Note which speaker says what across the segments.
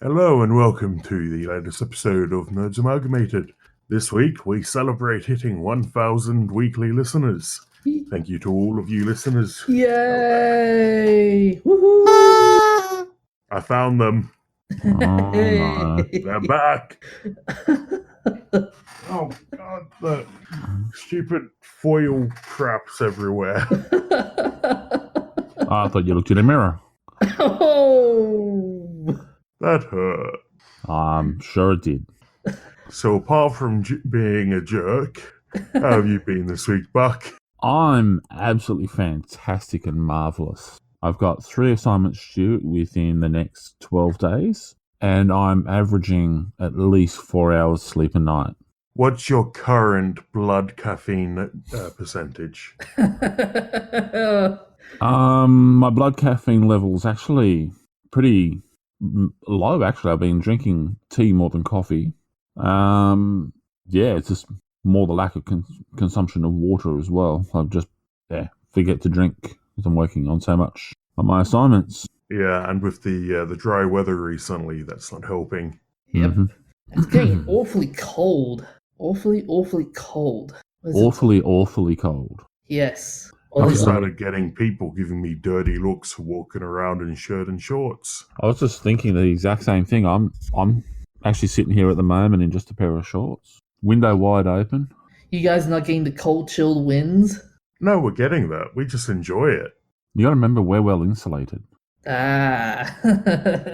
Speaker 1: Hello and welcome to the latest episode of Nerds Amalgamated. This week we celebrate hitting 1,000 weekly listeners. Thank you to all of you listeners.
Speaker 2: Yay! Woohoo!
Speaker 1: I found them.
Speaker 3: Oh, no.
Speaker 1: They're back. Oh god, the stupid foil craps everywhere.
Speaker 3: I thought you looked in the mirror.
Speaker 2: Oh!
Speaker 1: That hurt.
Speaker 3: I'm sure it did.
Speaker 1: So apart from being a jerk, how have you been this week, Buck?
Speaker 3: I'm absolutely fantastic and marvellous. I've got 3 assignments due within the next 12 days, and I'm averaging at least 4 hours sleep a night.
Speaker 1: What's your current blood caffeine percentage?
Speaker 3: My blood caffeine level's actually pretty low, actually. I've been drinking tea more than coffee. It's just more the lack of consumption of water as well. I just forget to drink because I'm working on so much on my assignments.
Speaker 1: Yeah, and with the dry weather recently, that's not helping.
Speaker 2: Yep.
Speaker 3: Mm-hmm.
Speaker 2: It's getting awfully cold. Awfully cold.
Speaker 3: Awfully cold.
Speaker 2: Yes.
Speaker 1: I started getting people giving me dirty looks walking around in shirt and shorts.
Speaker 3: I was just thinking the exact same thing. I'm actually sitting here at the moment in just a pair of shorts. Window wide open.
Speaker 2: You guys not getting the cold, chilled winds?
Speaker 1: No, we're getting that. We just enjoy it.
Speaker 3: You got to remember we're well insulated.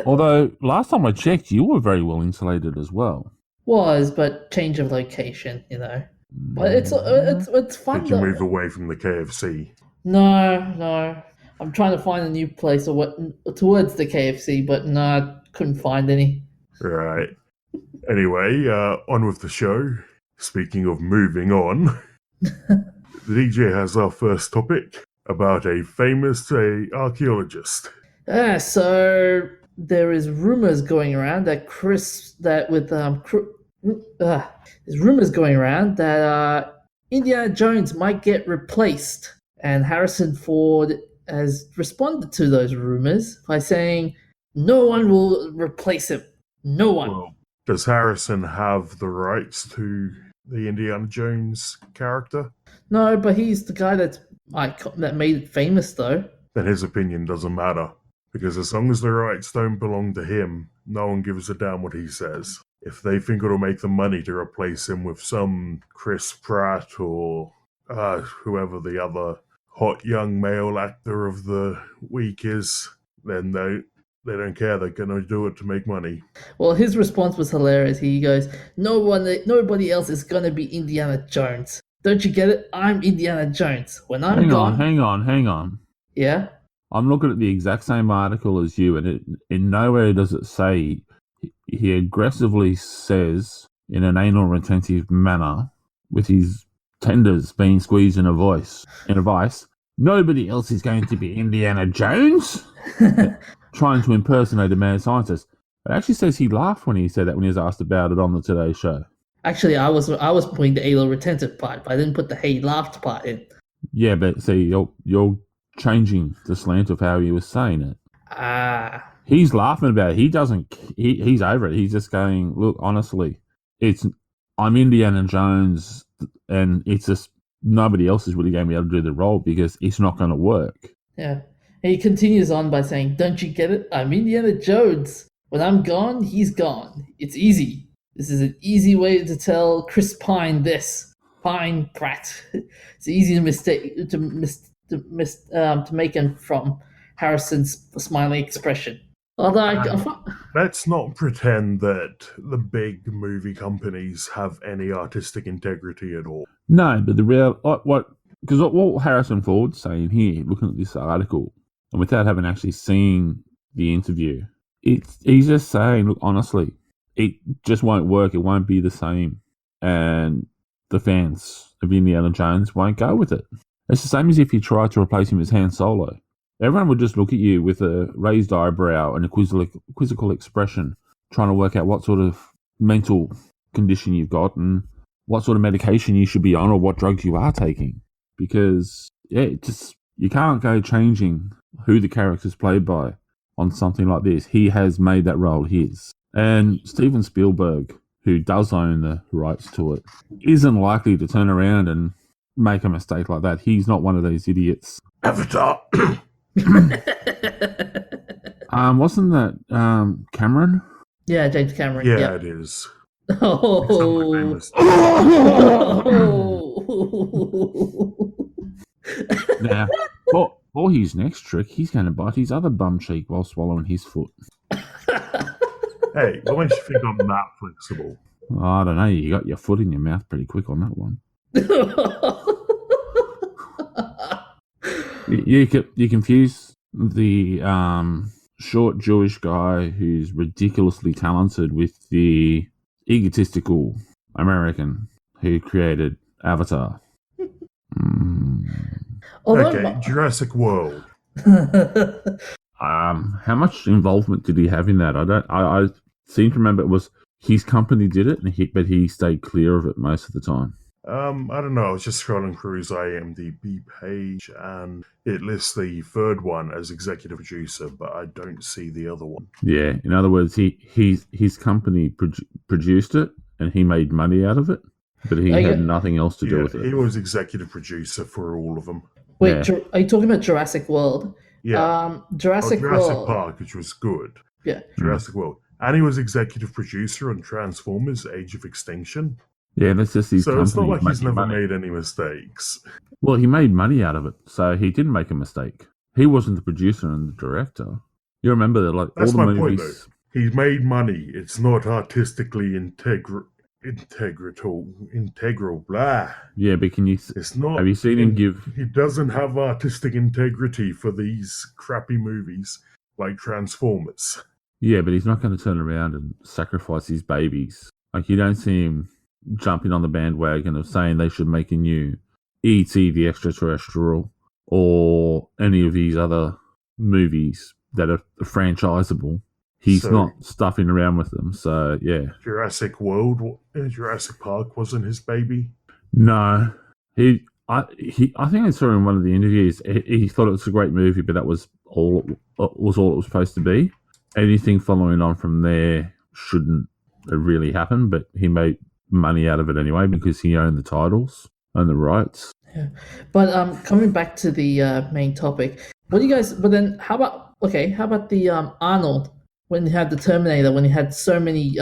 Speaker 3: Although, last time I checked, you were very well insulated as well.
Speaker 2: But change of location, you know. But it's fun.
Speaker 1: Did you move away from the KFC?
Speaker 2: No. I'm trying to find a new place towards the KFC, but no, I couldn't find any.
Speaker 1: Right. Anyway, on with the show. Speaking of moving on, the DJ has our first topic about a famous archaeologist.
Speaker 2: So there is rumors going around that there's rumors going around that Indiana Jones might get replaced, and Harrison Ford has responded to those rumors by saying no one will replace him. No one.
Speaker 1: Well, does Harrison have the rights to the Indiana Jones character?
Speaker 2: No, but he's the guy that made it famous, though.
Speaker 1: Then his opinion doesn't matter, because as long as the rights don't belong to him, no one gives a damn what he says. If they think it'll make them money to replace him with some Chris Pratt or whoever the other hot young male actor of the week is, then they don't care. They're going to do it to make money.
Speaker 2: Well, his response was hilarious. He goes, nobody else is going to be Indiana Jones. Don't you get it? I'm Indiana Jones. When I'm gone...
Speaker 3: Hang on.
Speaker 2: Yeah?
Speaker 3: I'm looking at the exact same article as you, and in nowhere does it say... He aggressively says, in an anal retentive manner, with his tenders being squeezed in a vice, nobody else is going to be Indiana Jones? Trying to impersonate a mad scientist. It actually says he laughed when he said that when he was asked about it on the Today Show.
Speaker 2: Actually, I was putting the anal retentive part, but I didn't put the hey laughed part in.
Speaker 3: Yeah, but see, you're changing the slant of how he was saying it. He's laughing about it. He's over it. He's just going, look, honestly, I'm Indiana Jones, and it's just nobody else is really going to be able to do the role because it's not going to work.
Speaker 2: Yeah. He continues on by saying, don't you get it? I'm Indiana Jones. When I'm gone, he's gone. It's easy. This is an easy way to tell Chris Pine this. Pine Pratt. It's easy to make him from Harrison's smiling expression.
Speaker 1: Let's not pretend that the big movie companies have any artistic integrity at all.
Speaker 3: No, but because what Harrison Ford's saying here, looking at this article, and without having actually seen the interview, he's just saying, look, honestly, it just won't work. It won't be the same, and the fans of Indiana Jones won't go with it. It's the same as if you tried to replace him as Han Solo. Everyone would just look at you with a raised eyebrow and a quizzical expression, trying to work out what sort of mental condition you've got and what sort of medication you should be on or what drugs you are taking. Because, you can't go changing who the character's played by on something like this. He has made that role his. And Steven Spielberg, who does own the rights to it, isn't likely to turn around and make a mistake like that. He's not one of these idiots.
Speaker 1: Avatar.
Speaker 3: Wasn't that Cameron?
Speaker 2: Yeah, James Cameron.
Speaker 1: Yeah,
Speaker 2: Yeah.
Speaker 1: it is.
Speaker 2: Oh.
Speaker 1: It's not
Speaker 3: Now, for his next trick, he's going to bite his other bum cheek while swallowing his foot.
Speaker 1: Hey, what makes you think I'm that flexible?
Speaker 3: I don't know. You got your foot in your mouth pretty quick on that one. You confuse the short Jewish guy who's ridiculously talented with the egotistical American who created Avatar.
Speaker 1: Okay, Jurassic World.
Speaker 3: How much involvement did he have in that? I seem to remember it was his company did it, but he stayed clear of it most of the time.
Speaker 1: I don't know. I was just scrolling through his IMDb page, and it lists the third one as executive producer, but I don't see the other one.
Speaker 3: Yeah, in other words, his company produced it, and he made money out of it, but he had nothing else to do with it.
Speaker 1: He was executive producer for all of them.
Speaker 2: Wait, are you talking about Jurassic World?
Speaker 1: Yeah.
Speaker 2: Jurassic
Speaker 1: World. Park, which was good.
Speaker 2: Yeah.
Speaker 1: Jurassic World. And he was executive producer on Transformers: Age of Extinction.
Speaker 3: Yeah, that's just his company.
Speaker 1: So it's not like he's never made any mistakes.
Speaker 3: Well, he made money out of it, so he didn't make a mistake. He wasn't the producer and the director. You remember that, like,
Speaker 1: that's
Speaker 3: all the
Speaker 1: my
Speaker 3: movies.
Speaker 1: Point, though. He made money. It's not artistically integral. Blah.
Speaker 3: Yeah, but can you?
Speaker 1: It's not.
Speaker 3: Have you seen him give?
Speaker 1: He doesn't have artistic integrity for these crappy movies like Transformers.
Speaker 3: Yeah, but he's not going to turn around and sacrifice his babies. Like, you don't see him jumping on the bandwagon of saying they should make a new E.T. the Extraterrestrial or any of these other movies that are franchisable. He's not stuffing around with them, so yeah.
Speaker 1: Jurassic Park wasn't his baby?
Speaker 3: No. I think I saw in one of the interviews, he thought it was a great movie, but that was all it was supposed to be. Anything following on from there shouldn't have really happened, but he made money out of it anyway because he owned the titles and the rights.
Speaker 2: Yeah. But coming back to the main topic, what do you guys? But then, how about the Arnold when he had the Terminator? When he had so many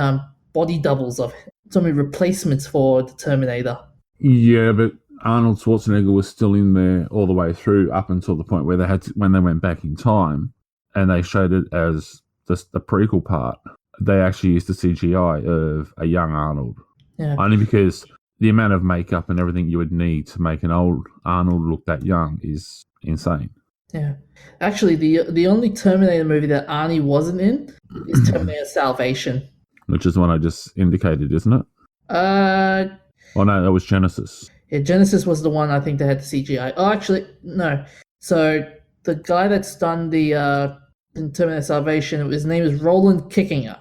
Speaker 2: body doubles of so many replacements for the Terminator.
Speaker 3: Yeah, but Arnold Schwarzenegger was still in there all the way through up until the point where when they went back in time and they showed it as the prequel part. They actually used the CGI of a young Arnold.
Speaker 2: Yeah.
Speaker 3: Only because the amount of makeup and everything you would need to make an old Arnold look that young is insane.
Speaker 2: Yeah. Actually, the only Terminator movie that Arnie wasn't in is Terminator Salvation.
Speaker 3: Which is the one I just indicated, isn't it? Oh, no, that was Genesis.
Speaker 2: Yeah, Genesis was the one I think they had the CGI. Oh, actually, no. So the guy that's done the in Terminator Salvation, his name is Roland Kickinger.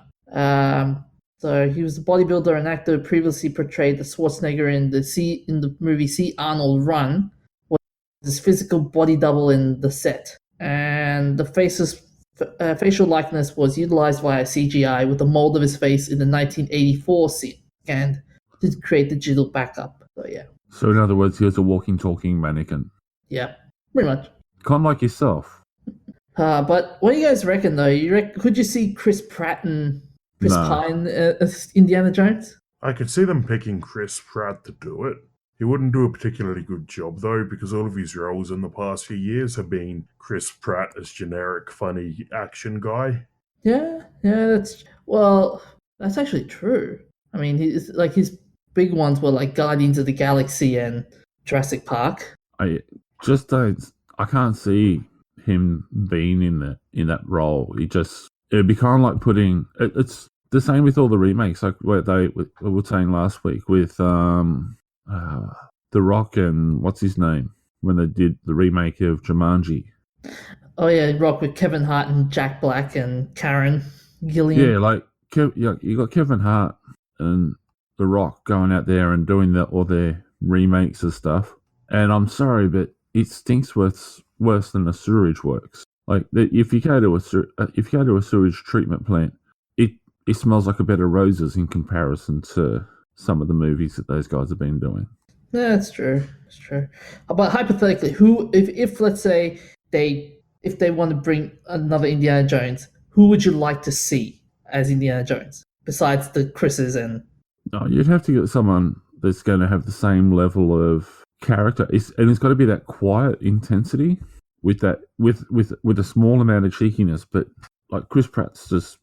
Speaker 2: So he was a bodybuilder and actor who previously portrayed the Schwarzenegger in the movie See Arnold Run, was his physical body double in the set. And the facial likeness was utilized via CGI with the mold of his face in the 1984 scene and to create the digital backup. So yeah.
Speaker 3: So in other words, he was a walking, talking mannequin.
Speaker 2: Yeah, pretty much.
Speaker 3: Kind of like yourself.
Speaker 2: But what do you guys reckon, though? Could you see Chris Pratt and Chris Pine as Indiana Jones?
Speaker 1: I could see them picking Chris Pratt to do it. He wouldn't do a particularly good job, though, because all of his roles in the past few years have been Chris Pratt as generic, funny action guy.
Speaker 2: Yeah, that's actually true. I mean, his big ones were like Guardians of the Galaxy and Jurassic Park.
Speaker 3: I can't see him being in that role. It'd be kind of like putting it's the same with all the remakes, like what they were saying last week with The Rock and what's his name when they did the remake of Jumanji.
Speaker 2: Oh yeah, Rock with Kevin Hart and Jack Black and Karen Gillian.
Speaker 3: Yeah, like you got Kevin Hart and The Rock going out there and doing all their remakes of stuff. And I'm sorry, but it stinks worse than the sewage works. Like if you go to a sewage treatment plant, it smells like a bed of roses in comparison to some of the movies that those guys have been doing.
Speaker 2: Yeah, that's true. That's true. But hypothetically, who, if let's say if they want to bring another Indiana Jones, who would you like to see as Indiana Jones besides the Chris's and?
Speaker 3: No, you'd have to get someone that's going to have the same level of character, and it's got to be that quiet intensity with a small amount of cheekiness. But like Chris Pratt's just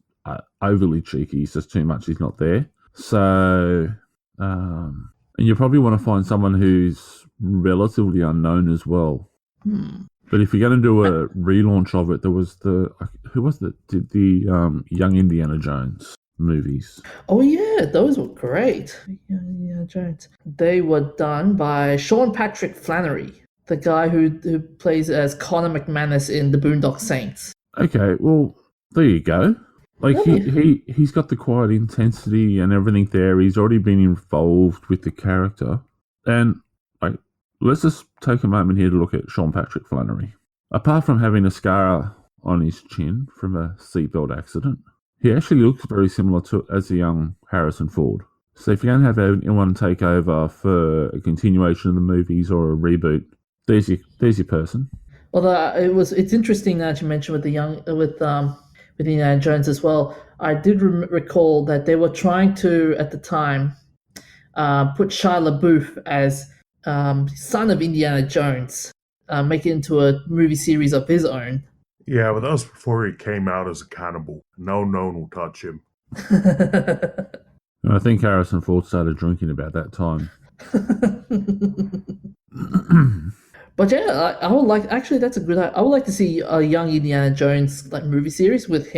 Speaker 3: overly cheeky. He's just too much. He's not there. So, and you probably want to find someone who's relatively unknown as well. But if you're going to do a relaunch of it, there was who was that did the Young Indiana Jones movies?
Speaker 2: Oh yeah, those were great. Indiana Jones. They were done by Sean Patrick Flannery, the guy who plays as Connor McManus in The Boondock Saints.
Speaker 3: Okay, well there you go. Like he's got the quiet intensity and everything there. He's already been involved with the character, and like let's just take a moment here to look at Sean Patrick Flannery. Apart from having a scar on his chin from a seatbelt accident, he actually looks very similar to as a young Harrison Ford. So if you're going to have anyone take over for a continuation of the movies or a reboot, there's your person.
Speaker 2: Well, it's interesting that you mentioned with Indiana Jones as well. I did recall that they were trying to at the time put Shia LaBeouf as son of Indiana Jones, make it into a movie series of his own.
Speaker 1: Yeah, but that was before he came out as a cannibal. No one will touch him.
Speaker 3: And I think Harrison Ford started drinking about that time.
Speaker 2: But yeah, I would like. Actually, that's a good. I would like to see a young Indiana Jones like movie series with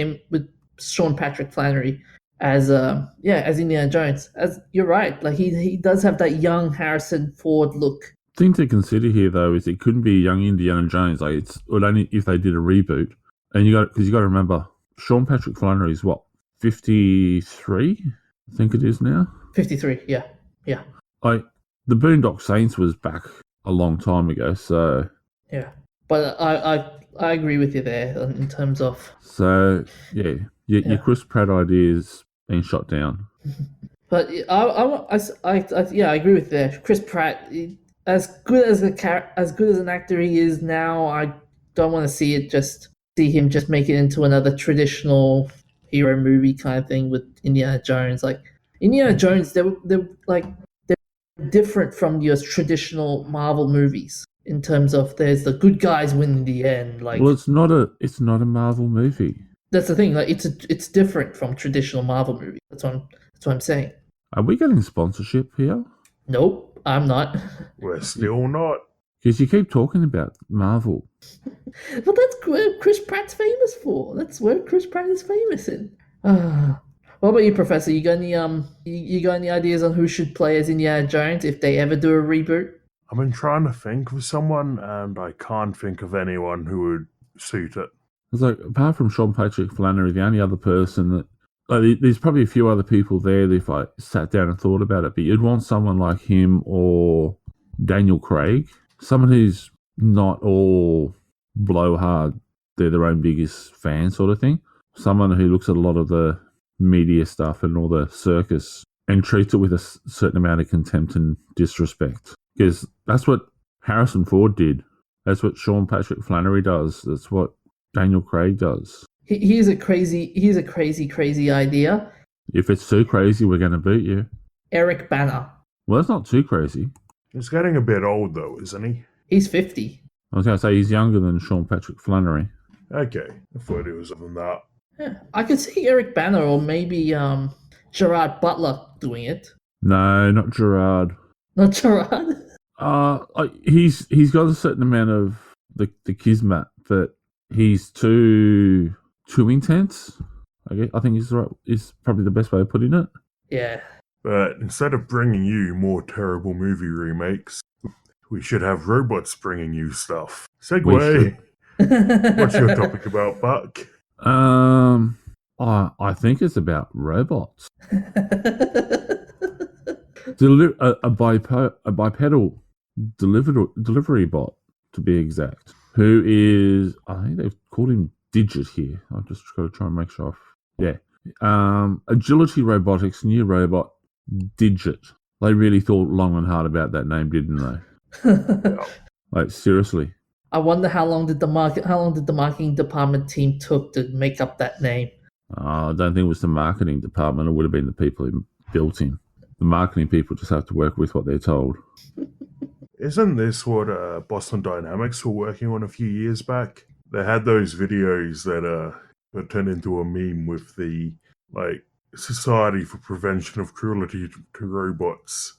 Speaker 2: Sean Patrick Flannery as Indiana Jones. As you're right, like he does have that young Harrison Ford look.
Speaker 3: Thing to consider here though is it couldn't be a young Indiana Jones. Like it would only if they did a reboot. And you got to remember Sean Patrick Flannery is what 53. I think it is now.
Speaker 2: 53. Yeah.
Speaker 3: Like the Boondock Saints was back a long time ago, so
Speaker 2: yeah. But I agree with you there in terms of.
Speaker 3: So yeah, your Chris Pratt idea is being shot down.
Speaker 2: But I agree with that. Chris Pratt, as good as an actor he is now, I don't want to see him just make it into another traditional hero movie kind of thing with Indiana Jones. Like Indiana Jones, they're different from your traditional Marvel movies in terms of there's the good guys win in the end. Like,
Speaker 3: well, it's not a Marvel movie.
Speaker 2: That's the thing. Like, it's different from traditional Marvel movies. That's what I'm saying.
Speaker 3: Are we getting sponsorship here?
Speaker 2: Nope, I'm not.
Speaker 1: We're still not.
Speaker 3: Because you keep talking about Marvel.
Speaker 2: But that's where Chris Pratt's famous for. That's where Chris Pratt is famous in. What about you, Professor? You got any ideas on who should play as Indiana Jones if they ever do a reboot?
Speaker 1: I've been trying to think of someone, and I can't think of anyone who would suit it.
Speaker 3: It's like, apart from Sean Patrick Flannery, the only other person that... Like, there's probably a few other people there that if I sat down and thought about it, but you'd want someone like him or Daniel Craig. Someone who's not all blowhard, they're their own biggest fan sort of thing. Someone who looks at a lot of the media stuff and all the circus and treats it with a certain amount of contempt and disrespect. Because that's what Harrison Ford did. That's what Sean Patrick Flannery does. That's what Daniel Craig does.
Speaker 2: Here's a crazy idea.
Speaker 3: If it's too crazy, we're going to beat you.
Speaker 2: Eric Bana.
Speaker 3: Well, that's not too crazy.
Speaker 1: He's getting a bit old, though, isn't he?
Speaker 2: He's 50.
Speaker 3: I was going to say he's younger than Sean Patrick Flannery.
Speaker 1: Okay, I thought it was other than that.
Speaker 2: Yeah, I could see Eric Bana or maybe Gerard Butler doing it.
Speaker 3: No, not Gerard.
Speaker 2: Not Gerard?
Speaker 3: He's got a certain amount of the kismet that he's too intense. I think is probably the best way of putting it.
Speaker 2: Yeah.
Speaker 1: But instead of bringing you more terrible movie remakes, we should have robots bringing you stuff. Segway. What's your topic about, Buck?
Speaker 3: I think it's about robots. A bipedal delivery bot, to be exact, who is, I think they've called him Digit here. I've just got to try and make sure. Yeah. Agility Robotics' new robot, Digit. They really thought long and hard about that name, didn't they? Like, seriously.
Speaker 2: I wonder how long did the marketing department team took to make up that name?
Speaker 3: I don't think it was the marketing department. It would have been the people who built him. The marketing people just have to work with what they're told.
Speaker 1: Isn't this what Boston Dynamics were working on a few years back? They had those videos that turned into a meme with the Society for Prevention of Cruelty to Robots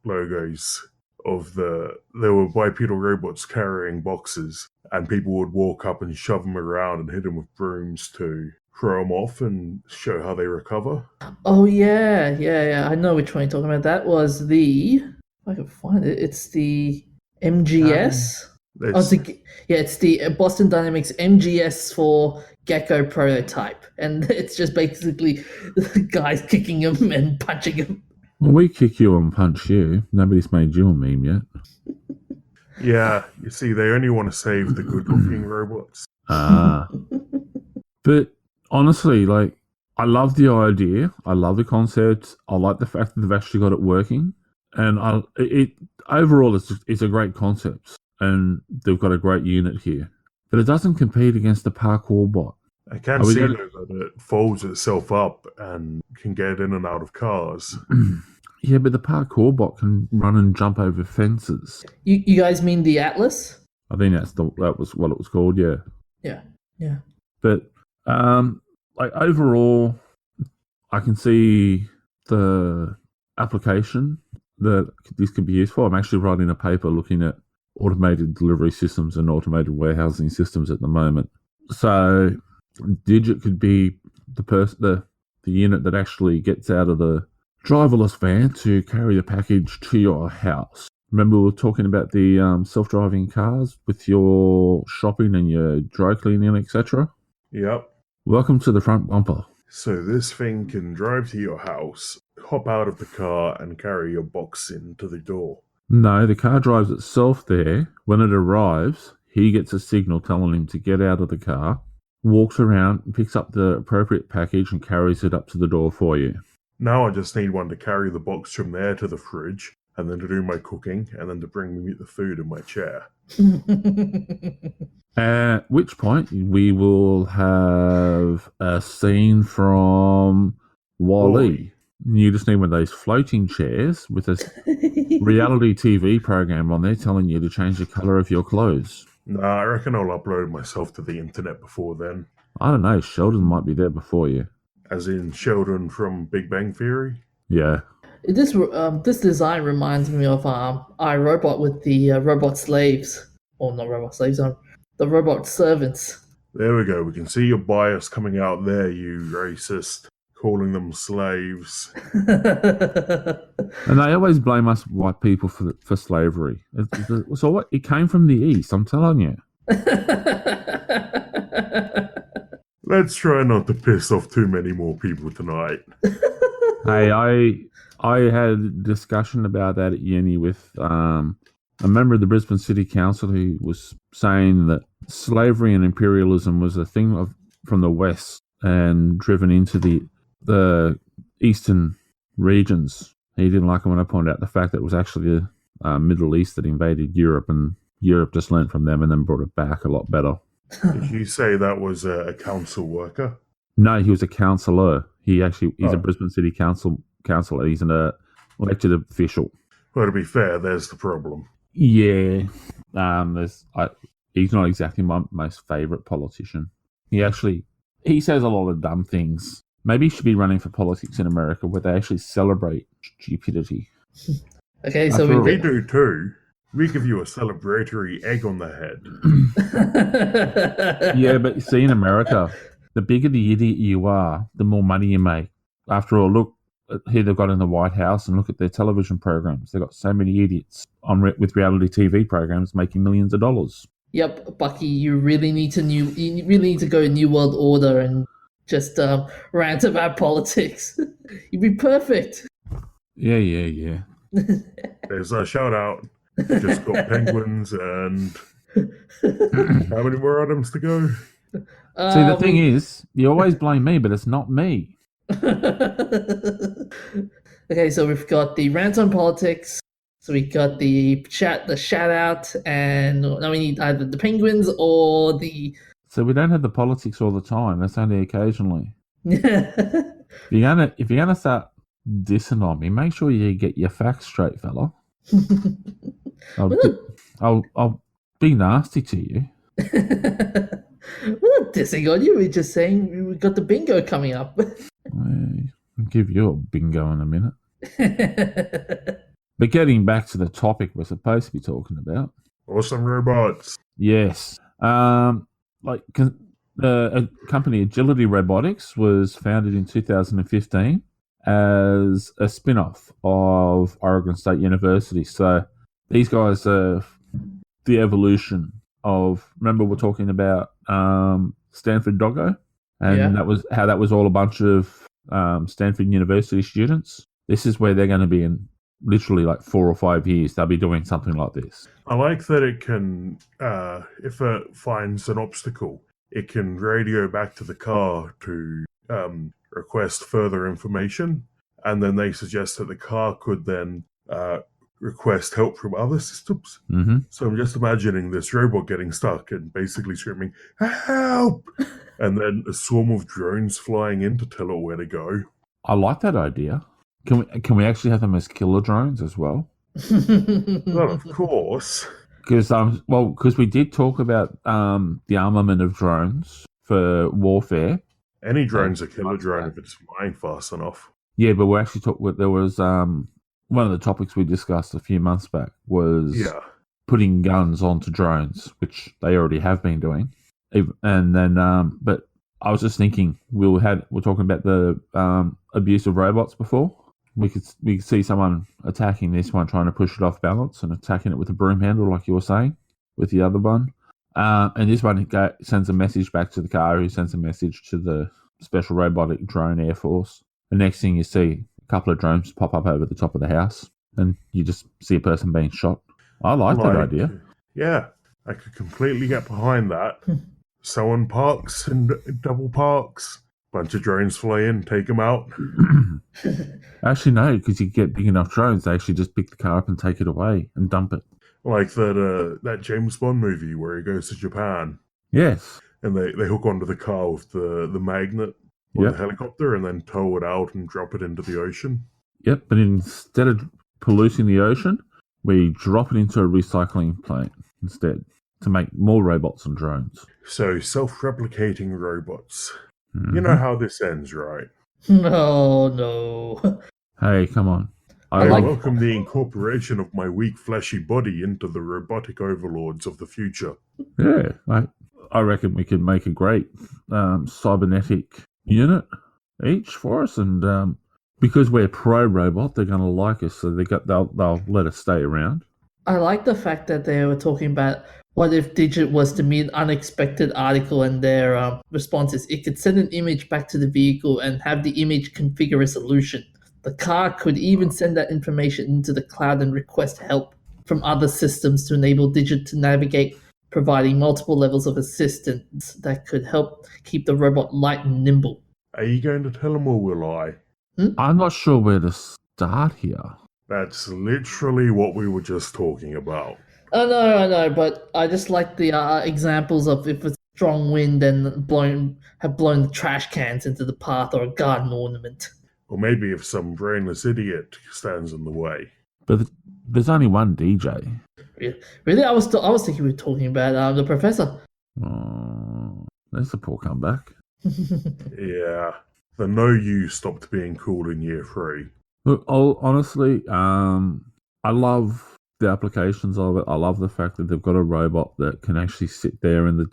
Speaker 1: logos of there were bipedal robots carrying boxes, and people would walk up and shove them around and hit them with brooms to throw them off and show how they recover.
Speaker 2: Oh yeah. I know which one you're talking about. That was the, if I can find it, it's the MGS. It's the Boston Dynamics MGS for Gecko prototype, and it's just basically the guys kicking him and punching him.
Speaker 3: Well, we kick you and punch you. Nobody's made you a meme yet.
Speaker 1: Yeah, you see, they only want to save the good-looking robots.
Speaker 3: But honestly, like, I love the idea. I love the concept. I like the fact that they've actually got it working. And overall, it's a great concept. And they've got a great unit here. But it doesn't compete against the parkour bot.
Speaker 1: I can see that it folds itself up and can get in and out of cars.
Speaker 3: Yeah, but the parkour bot can run and jump over fences.
Speaker 2: You guys mean the Atlas?
Speaker 3: I think that was what it was called, yeah.
Speaker 2: Yeah.
Speaker 3: But like overall, I can see the application that this could be used for. I'm actually writing a paper looking at automated delivery systems and automated warehousing systems at the moment. So Digit could be the unit that actually gets out of the driverless van to carry the package to your house. Remember we were talking about the self-driving cars with your shopping and your dry cleaning, etc.?
Speaker 1: Yep.
Speaker 3: Welcome to the front bumper.
Speaker 1: So this thing can drive to your house, hop out of the car, and carry your box into the door.
Speaker 3: No, the car drives itself there. When it arrives, he gets a signal telling him to get out of the car, walks around, picks up the appropriate package, and carries it up to the door for you.
Speaker 1: Now I just need one to carry the box from there to the fridge, and then to do my cooking, and then to bring me the food in my chair.
Speaker 3: At which point, we will have a scene from WALL-E. You just need one of those floating chairs with a reality TV program on there telling you to change the colour of your clothes.
Speaker 1: Nah, I reckon I'll upload myself to the internet before then.
Speaker 3: I don't know, Sheldon might be there before you.
Speaker 1: As in Sheldon from Big Bang Theory?
Speaker 3: Yeah.
Speaker 2: This design reminds me of iRobot with the robot slaves. Or not robot slaves, the robot servants.
Speaker 1: There we go, we can see your bias coming out there, you racist. Calling them slaves.
Speaker 3: And they always blame us white people for slavery. So what? It came from the East, I'm telling you.
Speaker 1: Let's try not to piss off too many more people tonight.
Speaker 3: Hey, I had a discussion about that at uni with a member of the Brisbane City Council who was saying that slavery and imperialism was a thing from the West and driven into the eastern regions. He didn't like it when I pointed out the fact that it was actually the Middle East that invaded Europe, and Europe just learnt from them and then brought it back a lot better.
Speaker 1: Did you say that was a council worker?
Speaker 3: No, he was a councillor. He's a Brisbane City councillor. He's an elected official.
Speaker 1: Well, to be fair, there's the problem.
Speaker 3: Yeah. He's not exactly my most favourite politician. He says a lot of dumb things. Maybe he should be running for politics in America where they actually celebrate stupidity.
Speaker 2: Okay, so
Speaker 1: we do too. We give you a celebratory egg on the
Speaker 2: head.
Speaker 3: Yeah, but you see, in America, the bigger the idiot you are, the more money you make. After all, look here they've got in the White House and look at their television programs. They've got so many idiots with reality TV programs making millions of dollars.
Speaker 2: Yep, Bucky, you really need to go New World Order and just rant about politics. You'd be perfect.
Speaker 3: Yeah.
Speaker 1: There's a shout out. Just got penguins and how many more items to go?
Speaker 3: See, the thing is, you always blame me, but it's not me.
Speaker 2: Okay, so we've got the rant on politics. So we got the shout out, and now we need either the penguins or the.
Speaker 3: So we don't have the politics all the time. That's only occasionally.
Speaker 2: What
Speaker 3: If you're gonna start dissing on me, make sure you get your facts straight, fella. I'll be nasty to you.
Speaker 2: We're not dissing on you. We're just saying we've got the bingo coming up.
Speaker 3: I'll give you a bingo in a minute. But getting back to the topic we're supposed to be talking about.
Speaker 1: Awesome robots.
Speaker 3: Yes. A company, Agility Robotics, was founded in 2015 as a spin-off of Oregon State University. So these guys are the evolution of, remember we're talking about Stanford Doggo? And that was all a bunch of Stanford University students. This is where they're going to be in literally like 4 or 5 years. They'll be doing something like this.
Speaker 1: I like that it can, if it finds an obstacle, it can radio back to the car to request further information, and then they suggest that the car could then request help from other systems.
Speaker 3: Mm-hmm.
Speaker 1: So I'm just imagining this robot getting stuck and basically screaming, "Help!" and then a swarm of drones flying in to tell it where to go.
Speaker 3: I like that idea. Can we actually have them as killer drones as well?
Speaker 1: Well, of course.
Speaker 3: Because we did talk about the armament of drones for warfare.
Speaker 1: Any drone's a killer drone if it's flying fast enough.
Speaker 3: Yeah, but we actually talked. There was one of the topics we discussed a few months back was putting guns onto drones, which they already have been doing. And then, but I was just thinking, we're talking about the abuse of robots before. We could see someone attacking this one, trying to push it off balance and attacking it with a broom handle, like you were saying, with the other one. And this one sends a message back to the car, who sends a message to the Special Robotic Drone Air Force. The next thing you see, a couple of drones pop up over the top of the house, and you just see a person being shot. I like that idea.
Speaker 1: Yeah, I could completely get behind that. Someone parks and double parks. Bunch of drones fly in, take them out.
Speaker 3: Actually, no, because you get big enough drones, they actually just pick the car up and take it away and dump it.
Speaker 1: Like that James Bond movie where he goes to Japan.
Speaker 3: Yes.
Speaker 1: And they hook onto the car with the magnet or the helicopter and then tow it out and drop it into the ocean.
Speaker 3: Yep, but instead of polluting the ocean, we drop it into a recycling plant instead to make more robots and drones.
Speaker 1: So, self-replicating robots.
Speaker 3: Mm-hmm.
Speaker 1: You know how this ends, right?
Speaker 2: No.
Speaker 3: Hey, come on.
Speaker 1: I welcome the incorporation of my weak, fleshy body into the robotic overlords of the future.
Speaker 3: Yeah, I reckon we could make a great cybernetic unit each for us, and because we're pro-robot, they're going to like us, so they'll let us stay around.
Speaker 2: I like the fact that they were talking about what if Digit was to meet an unexpected article, and their response is it could send an image back to the vehicle and have the image configure a solution. The car could even send that information into the cloud and request help from other systems to enable Digit to navigate, providing multiple levels of assistance that could help keep the robot light and nimble.
Speaker 1: Are you going to tell them or will I?
Speaker 3: I'm not sure where to start here.
Speaker 1: That's literally what we were just talking about.
Speaker 2: I know, but I just like the examples of if a strong wind and blown the trash cans into the path or a garden ornament.
Speaker 1: Or maybe if some brainless idiot stands in the way.
Speaker 3: But there's only one DJ.
Speaker 2: Really? I was thinking we were talking about the professor.
Speaker 3: Oh, that's a poor comeback.
Speaker 1: Yeah. The no you stopped being cool in year 3.
Speaker 3: Look, honestly, I love the applications of it. I love the fact that they've got a robot that can actually sit there in the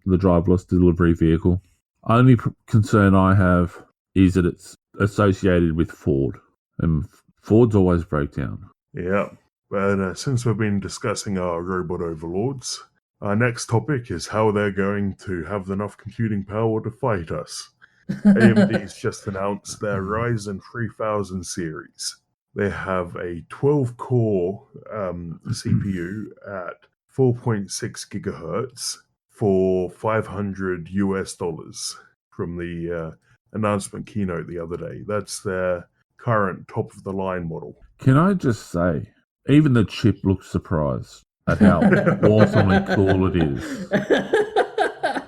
Speaker 3: driverless delivery vehicle. Only concern I have is that it's associated with Ford, and Fords always break down.
Speaker 1: Yeah, but since we've been discussing our robot overlords, our next topic is how they're going to have enough computing power to fight us. AMD's just announced their Ryzen 3000 series. They have a 12-core CPU at 4.6 gigahertz, for $500 from the announcement keynote the other day. That's their current top of the line model.
Speaker 3: Can I just say, even the chip looks surprised at how awesomely cool it is.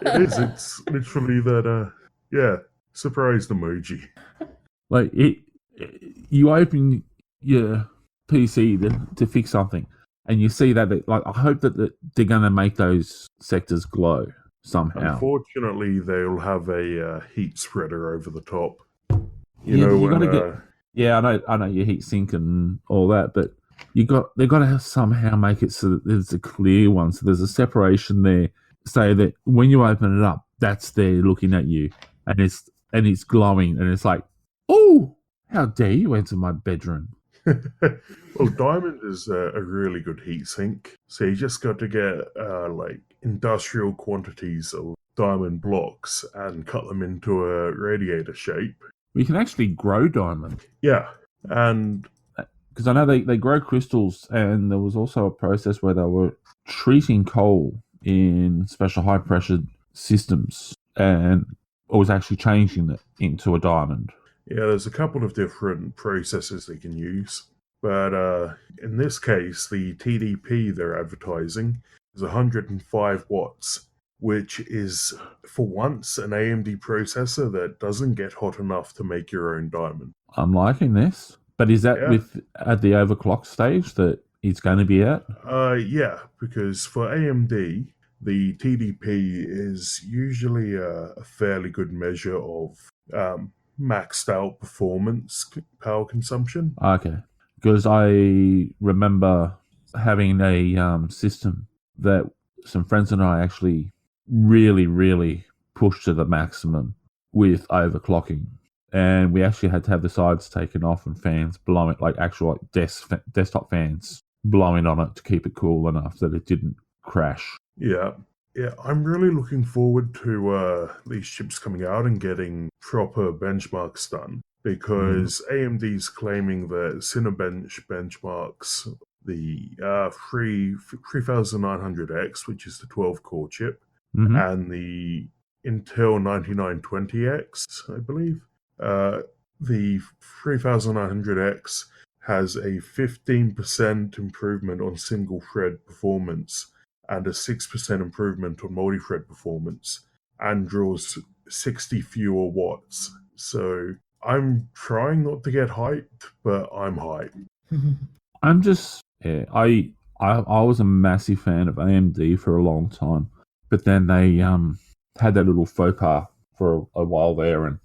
Speaker 1: It is. It's literally that, surprised emoji.
Speaker 3: Like you open your PC to fix something, and you see that. Like, I hope that they're going to make those sectors glow somehow.
Speaker 1: Unfortunately, they'll have a heat spreader over the top.
Speaker 3: Yeah, I know your heat sink and all that, but they've got to somehow make it so that there's a clear one, so there's a separation there, so that when you open it up, that's there looking at you, and it's glowing, and it's like, oh, how dare you enter my bedroom?
Speaker 1: Well, diamond is a really good heat sink, so you just got to get industrial quantities of diamond blocks and cut them into a radiator shape.
Speaker 3: We can actually grow diamond.
Speaker 1: Yeah, and
Speaker 3: because I know they grow crystals, and there was also a process where they were treating coal in special high pressure systems, and it was actually changing it into a diamond.
Speaker 1: Yeah, there's a couple of different processes they can use, but in this case, the TDP they're advertising is 105 watts, which is, for once, an AMD processor that doesn't get hot enough to make your own diamond.
Speaker 3: I'm liking this. But is that at the overclock stage that it's going to be at?
Speaker 1: Yeah, because for AMD, the TDP is usually a fairly good measure of maxed out performance power consumption.
Speaker 3: Okay. Because I remember having a system that some friends and I actually really, really pushed to the maximum with overclocking. And we actually had to have the sides taken off and fans blowing, like actual desktop fans blowing on it to keep it cool enough that it didn't crash.
Speaker 1: Yeah, I'm really looking forward to these chips coming out and getting proper benchmarks done, because AMD's claiming that Cinebench benchmarks the 3900X, which is the 12-core chip, and the Intel 9920X, I believe. The 3900X has a 15% improvement on single thread performance and a 6% improvement on multi-thread performance, and draws 60 fewer watts. So I'm trying not to get hyped, but I'm hyped.
Speaker 3: I'm just, I was a massive fan of AMD for a long time, but then they had that little faux pas for a while there, and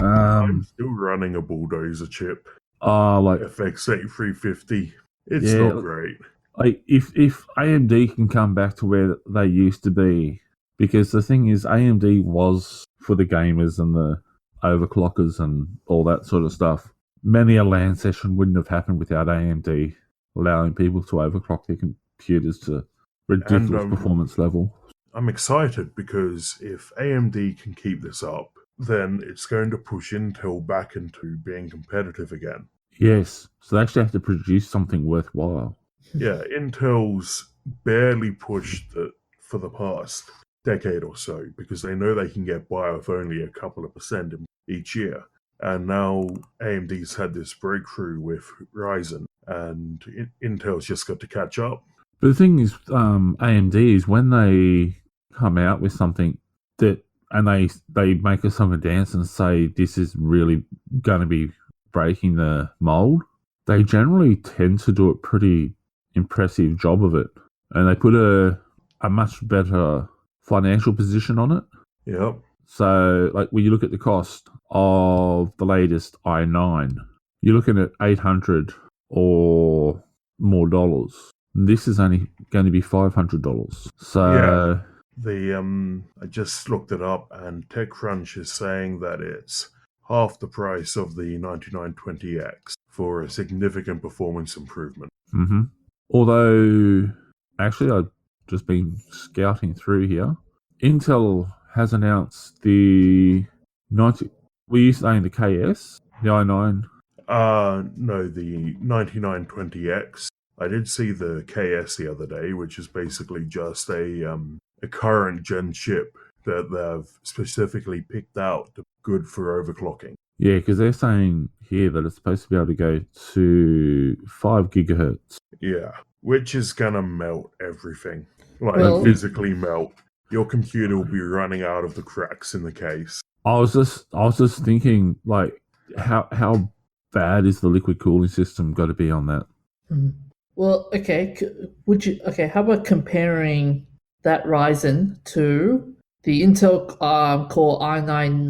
Speaker 1: I'm still running a Bulldozer chip.
Speaker 3: Like
Speaker 1: FX8350. It's not great.
Speaker 3: Like if AMD can come back to where they used to be, because the thing is, AMD was for the gamers and the overclockers and all that sort of stuff. Many a LAN session wouldn't have happened without AMD allowing people to overclock their computers to ridiculous performance level.
Speaker 1: I'm excited because if AMD can keep this up, then it's going to push Intel back into being competitive again.
Speaker 3: Yes, so they actually have to produce something worthwhile.
Speaker 1: Yeah, Intel's barely pushed it for the past decade or so because they know they can get by with only a couple of percent each year. And now AMD's had this breakthrough with Ryzen, and Intel's just got to catch up.
Speaker 3: But the thing is, AMD is when they come out with something that, and they make a song and dance and say this is really going to be breaking the mold, they generally tend to do a pretty impressive job of it, and they put a much better financial position on it.
Speaker 1: Yep.
Speaker 3: So, like, when you look at the cost of the latest i9, you're looking at $800 or more dollars. This is only going to be $500. So,
Speaker 1: yeah. I just looked it up, and TechCrunch is saying that it's half the price of the 9920X for a significant performance improvement.
Speaker 3: Mm-hmm. Although, actually, I've just been scouting through here. Intel has announced the 90. Were you saying the KS, the i9?
Speaker 1: No, the 9920X. I did see the KS the other day, which is basically just a a current gen chip that they've specifically picked out to be good for overclocking.
Speaker 3: Yeah, because they're saying here that it's supposed to be able to go to 5 gigahertz.
Speaker 1: Yeah, which is gonna melt everything. Like,
Speaker 2: Well-
Speaker 1: physically melt. Your computer will be running out of the cracks in the case.
Speaker 3: I was just thinking, like, how bad is the liquid cooling system got to be on that?
Speaker 2: Well, okay. How about comparing that Ryzen to the Intel Core i9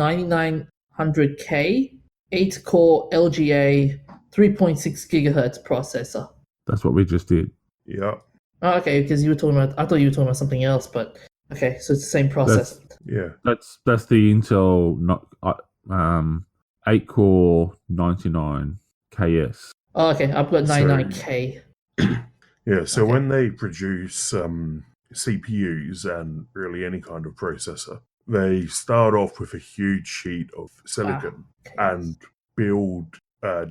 Speaker 2: 9900K 8-core LGA 3.6 gigahertz processor?
Speaker 3: That's what we just did.
Speaker 1: Yeah,
Speaker 2: Oh, okay, because I thought you were talking about something else, but okay, so it's the same processor.
Speaker 1: yeah.
Speaker 3: That's the Intel 8-core 99 KS.
Speaker 2: Oh, okay, I've got
Speaker 1: So-
Speaker 2: 99K.
Speaker 1: Yeah, so
Speaker 2: Okay.
Speaker 1: when they produce CPUs and really any kind of processor, they start off with a huge sheet of silicon
Speaker 2: Okay.
Speaker 1: and build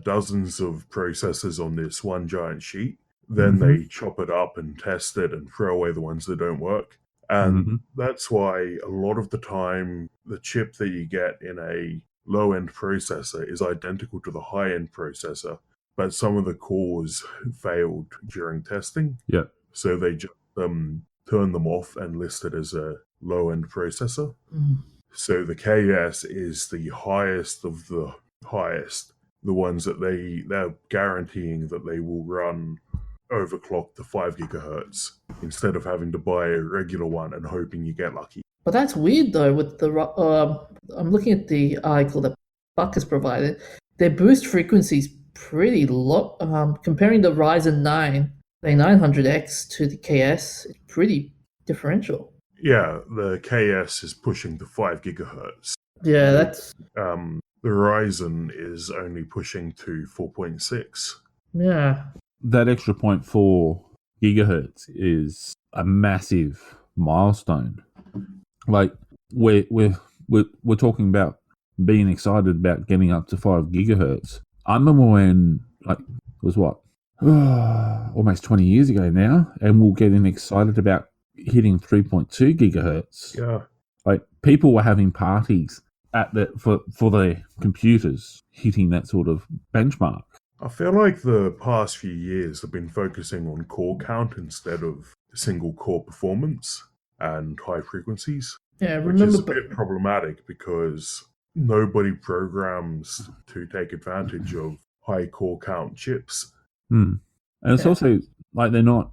Speaker 1: dozens of processors on this one giant sheet. Then
Speaker 3: Mhm.
Speaker 1: they chop it up and test it and throw away the ones that don't work. And
Speaker 3: Mhm.
Speaker 1: that's why a lot of the time the chip that you get in a low-end processor is identical to the high-end processor, but some of the cores failed during testing.
Speaker 3: Yep.
Speaker 1: So they just turn them off and list it as a low-end processor.
Speaker 2: Mm.
Speaker 1: So the KS is the highest of the highest, the ones that they're guaranteeing that they will run overclocked to 5 gigahertz instead of having to buy a regular one and hoping you get lucky.
Speaker 2: But that's weird though. With the I'm looking at the article that Buck has provided. Their boost frequency is pretty low. Comparing the Ryzen 9 900X to the KS, it's pretty differential.
Speaker 1: Yeah, the KS is pushing to 5 gigahertz.
Speaker 2: Yeah, that's
Speaker 1: The Ryzen is only pushing to 4.6.
Speaker 2: yeah.
Speaker 3: That extra 0.4 gigahertz is a massive milestone. Like we're talking about being excited about getting up to 5 gigahertz. I remember when, like, it was what, almost 20 years ago now, and we're getting excited about hitting 3.2 gigahertz.
Speaker 1: Yeah.
Speaker 3: Like, people were having parties for their computers hitting that sort of benchmark.
Speaker 1: I feel like the past few years have been focusing on core count instead of single core performance and high frequencies,
Speaker 2: Yeah,
Speaker 1: which is
Speaker 2: remember,
Speaker 1: a bit problematic because nobody programs to take advantage of high core count chips.
Speaker 3: And it's
Speaker 2: Yeah.
Speaker 3: also like they're not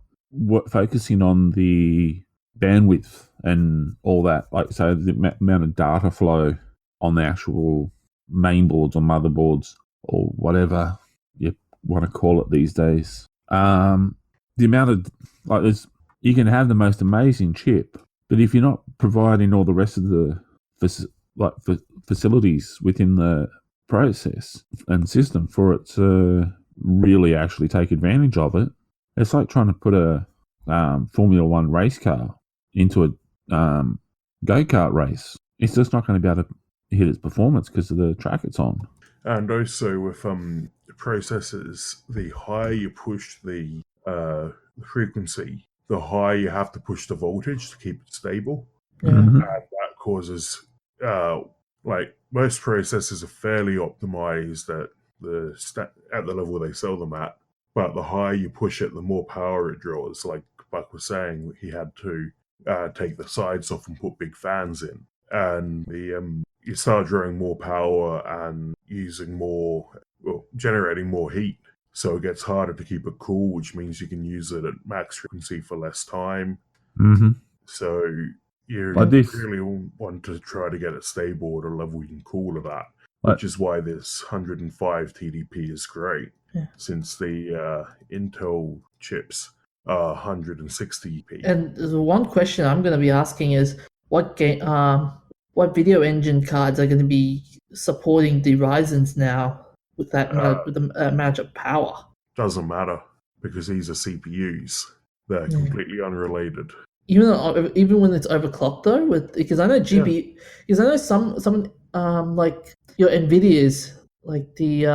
Speaker 3: focusing on the bandwidth and all that. Like, so the amount of data flow on the actual main boards or motherboards or whatever you want to call it these days. The amount of, like, you can have the most amazing chip, but if you're not providing all the rest of the facilities within the process and system for it to really actually take advantage of it, it's like trying to put a Formula One race car into a go-kart race. It's just not going to be able to hit its performance because of the track it's on.
Speaker 1: And also with processors, the higher you push the frequency, the higher you have to push the voltage to keep it stable.
Speaker 2: yeah.
Speaker 3: Mhm.
Speaker 1: And that causes, like, most processors are fairly optimized at the level they sell them at. But the higher you push it, the more power it draws. Like Buck was saying, he had to take the sides off and put big fans in. And you start drawing more power and generating more heat. So it gets harder to keep it cool, which means you can use it at max frequency for less time.
Speaker 3: Mhm.
Speaker 1: So you
Speaker 3: Like this.
Speaker 1: really want to try to get it stable at a level you can cool it at,
Speaker 3: Like-
Speaker 1: which is why this 105 TDP is great,
Speaker 2: Yeah.
Speaker 1: since the Intel chips are 160p.
Speaker 2: And the one question I'm going to be asking is what video engine cards are going to be supporting the Ryzens now with that with the amount of power?
Speaker 1: Doesn't matter, because these are CPUs. They're
Speaker 2: Yeah.
Speaker 1: completely unrelated.
Speaker 2: Even when it's overclocked though, because I know because I know some like your Nvidias, like the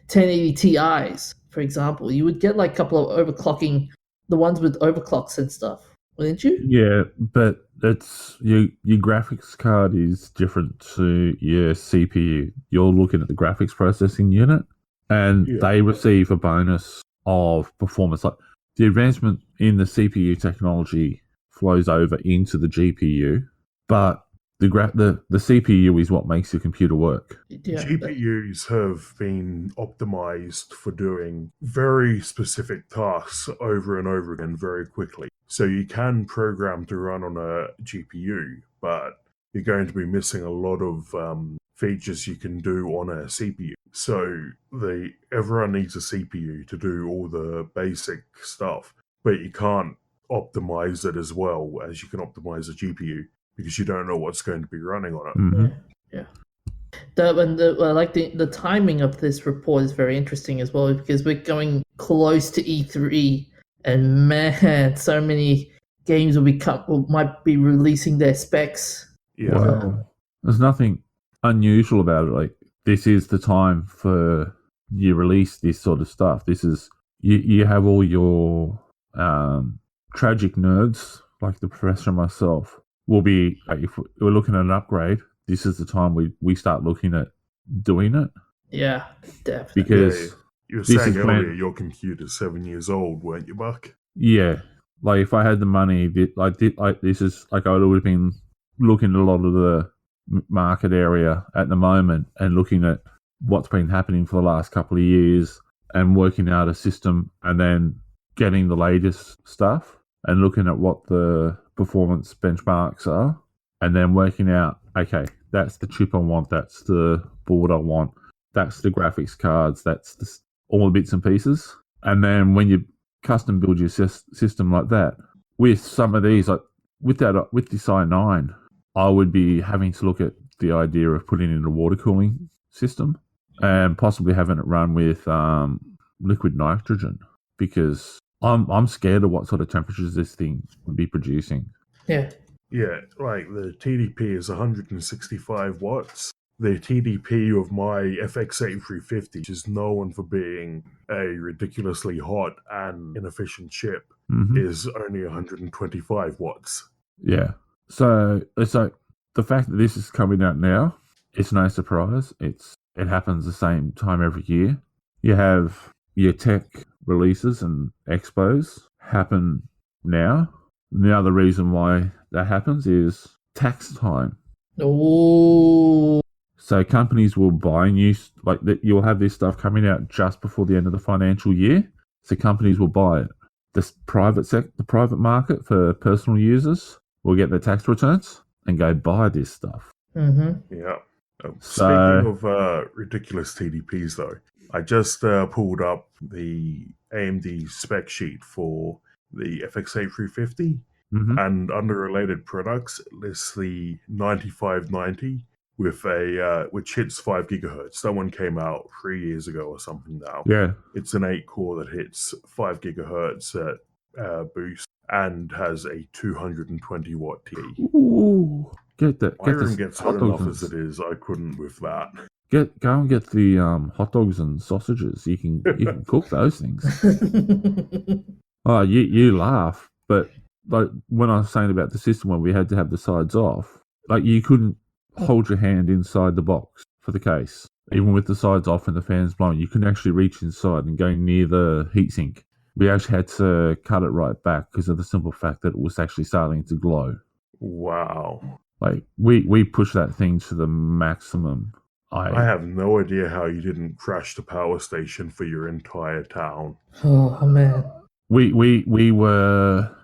Speaker 2: 1080 Ti's, for example, you would get like a couple of overclocking, the ones with overclocks and stuff. wouldn't you?
Speaker 3: Yeah, but it's your graphics card is different to your CPU. You're looking at the graphics processing unit, and
Speaker 1: Yeah.
Speaker 3: they receive a bonus of performance. Like the advancement in the CPU technology flows over into the GPU, but the CPU is what makes your computer work.
Speaker 2: Yeah.
Speaker 1: GPUs have been optimized for doing very specific tasks over and over again very quickly. So you can program to run on a GPU, but you're going to be missing a lot of features you can do on a CPU. So everyone needs a CPU to do all the basic stuff, but you can't optimize it as well as you can optimize a GPU because you don't know what's going to be running on it.
Speaker 3: Mhm.
Speaker 2: Yeah. The timing of this report is very interesting as well because we're going close to E3, and man, so many games might be releasing their specs.
Speaker 1: Yeah.
Speaker 3: Well, there's nothing unusual about it. Like this is the time for you release this sort of stuff. This is you have all your tragic nerds like the professor and myself will be like, if we're looking at an upgrade, this is the time we start looking at doing it
Speaker 2: Yeah, definitely.
Speaker 3: because
Speaker 1: You were
Speaker 3: this
Speaker 1: saying
Speaker 3: is
Speaker 1: earlier
Speaker 3: when
Speaker 1: your computer's 7 years old, weren't you, Buck?
Speaker 3: yeah, like if I had the money, this is like I would have been looking at a lot of the market area at the moment and looking at what's been happening for the last couple of years and working out a system and then getting the latest stuff and looking at what the performance benchmarks are and then working out, okay, that's the chip I want, that's the board I want, that's the graphics cards, that's all the bits and pieces. And then when you custom build your system like that, with some of these, like with this i9, I would be having to look at the idea of putting in a water cooling system and possibly having it run with liquid nitrogen because I'm scared of what sort of temperatures this thing would be producing.
Speaker 2: Yeah.
Speaker 1: Yeah, like the TDP is 165 watts. The TDP of my FX8350, which is known for being a ridiculously hot and inefficient chip, is only 125 watts.
Speaker 3: Yeah. So it's like the fact that this is coming out now, it's no surprise. It happens the same time every year. You have your tech releases and expos happen now. And the other reason why that happens is tax time.
Speaker 2: Oh.
Speaker 3: So companies will buy you'll have this stuff coming out just before the end of the financial year. So companies will buy it. The private market for personal users will get their tax returns and go buy this stuff.
Speaker 2: Mm-hmm.
Speaker 1: Yeah. Speaking of ridiculous TDPs, though, I just pulled up the AMD spec sheet for the FX8350, and under related products, it lists the 9590 with which hits 5 gigahertz. That one came out 3 years ago or something now.
Speaker 3: Yeah.
Speaker 1: It's an 8-core that hits 5 gigahertz at boost and has a 220 watt TE.
Speaker 3: Ooh, get that.
Speaker 1: My room gets hot enough as it is. I couldn't with that.
Speaker 3: Go and get the hot dogs and sausages. You can cook those things. Oh, you laugh, but like when I was saying about the system when we had to have the sides off, like you couldn't hold your hand inside the box for the case, even with the sides off and the fans blowing. You couldn't actually reach inside and go near the heatsink. We actually had to cut it right back because of the simple fact that it was actually starting to glow.
Speaker 1: Wow.
Speaker 3: Like we pushed that thing to the maximum.
Speaker 1: I have no idea how you didn't crash the power station for your entire town.
Speaker 2: Oh man.
Speaker 3: We were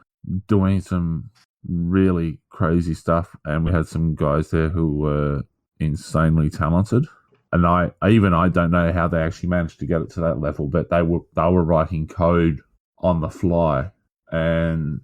Speaker 3: doing some really crazy stuff, and we had some guys there who were insanely talented. And I don't know how they actually managed to get it to that level, but they were writing code on the fly and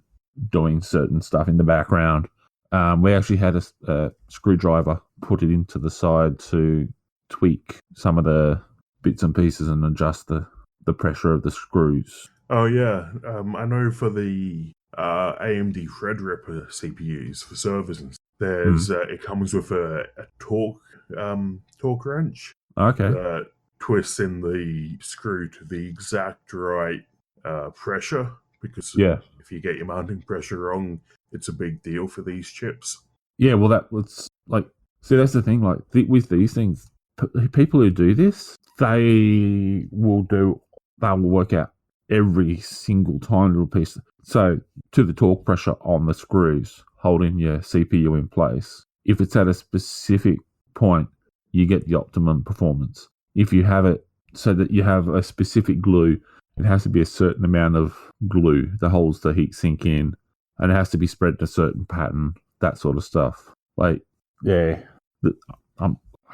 Speaker 3: doing certain stuff in the background. We actually had a screwdriver put it into the side to tweak some of the bits and pieces and adjust the pressure of the screws.
Speaker 1: Oh yeah, I know for the AMD Threadripper CPUs for servers, and there's it comes with a torque wrench.
Speaker 3: Okay.
Speaker 1: That twists in the screw to the exact right pressure because
Speaker 3: Yeah.
Speaker 1: if you get your mounting pressure wrong, it's a big deal for these chips.
Speaker 3: Yeah, well, that was like, see, that's the thing. Like with these things, people who do this, they will work out every single tiny little piece. So to the torque pressure on the screws holding your CPU in place, if it's at a specific point, you get the optimum performance. If you have it so that you have a specific glue, it has to be a certain amount of glue that holds the heat sink in, and it has to be spread in a certain pattern, that sort of stuff. Like, yeah, I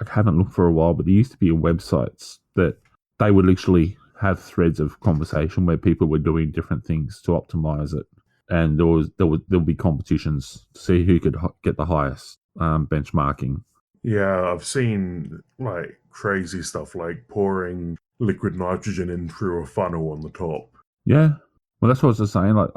Speaker 3: haven't looked for a while, but there used to be websites that they would literally have threads of conversation where people were doing different things to optimize it, and there'll be competitions to see who could get the highest benchmarking.
Speaker 1: Yeah, I've seen like crazy stuff like pouring liquid nitrogen in through a funnel on the top.
Speaker 3: Yeah, well, that's what I was just saying. Like,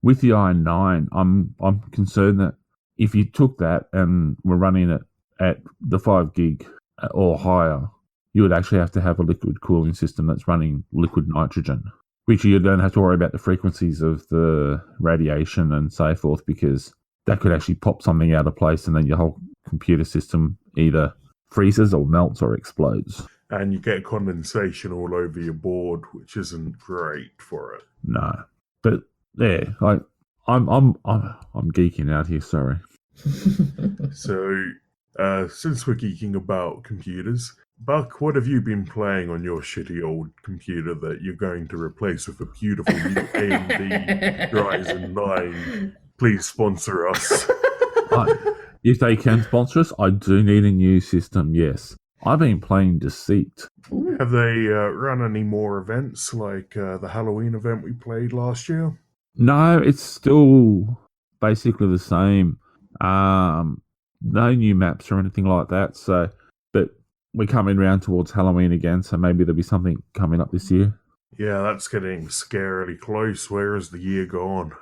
Speaker 3: with the i9, I'm concerned that if you took that and were running it at the 5 gig or higher, you would actually have to have a liquid cooling system that's running liquid nitrogen, which you don't have to worry about the frequencies of the radiation and so forth, because that could actually pop something out of place and then your whole computer system either freezes or melts or explodes.
Speaker 1: And you get condensation all over your board, which isn't great for it.
Speaker 3: No, but yeah, like I'm geeking out here. Sorry.
Speaker 1: So, since we're geeking about computers, Buck, what have you been playing on your shitty old computer that you're going to replace with a beautiful new AMD Ryzen 9? Please sponsor us.
Speaker 3: If they can sponsor us, I do need a new system, yes. I've been playing Deceit.
Speaker 1: Have they run any more events like the Halloween event we played last year?
Speaker 3: No, it's still basically the same. No new maps or anything like that. So, but we're coming around towards Halloween again, so maybe there'll be something coming up this year.
Speaker 1: Yeah, that's getting scarily close. Where is the year gone?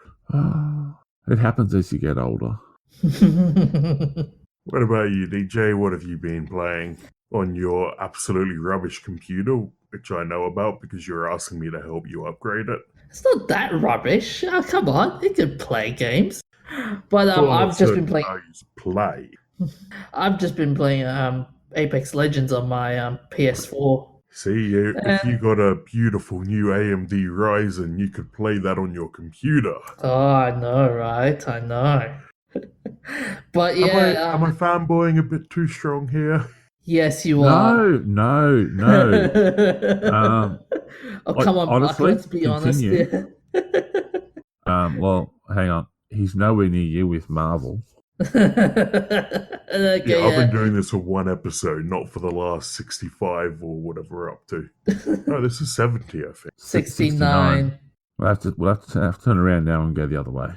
Speaker 3: It happens as you get older.
Speaker 1: What about you, DJ? What have you been playing on your absolutely rubbish computer, which I know about because you're asking me to help you upgrade it?
Speaker 2: It's not that rubbish. Oh, come on, you can play games. But I've just been playing. I've just been playing Apex Legends on my PS4.
Speaker 1: See, if you got a beautiful new AMD Ryzen, you could play that on your computer.
Speaker 2: Oh, I know, right? I know. But yeah,
Speaker 1: am I fanboying a bit too strong here?
Speaker 2: Yes, you are.
Speaker 3: No.
Speaker 2: Oh, come on,
Speaker 3: honestly,
Speaker 2: let's be honest. Yeah.
Speaker 3: Well, hang on. He's nowhere near you with Marvel.
Speaker 2: Okay,
Speaker 1: yeah, I've been doing this for one episode, not for the last 65 or whatever we're up to. No, this is 70, I think.
Speaker 2: 69.
Speaker 3: We'll have to turn around now and go the other way.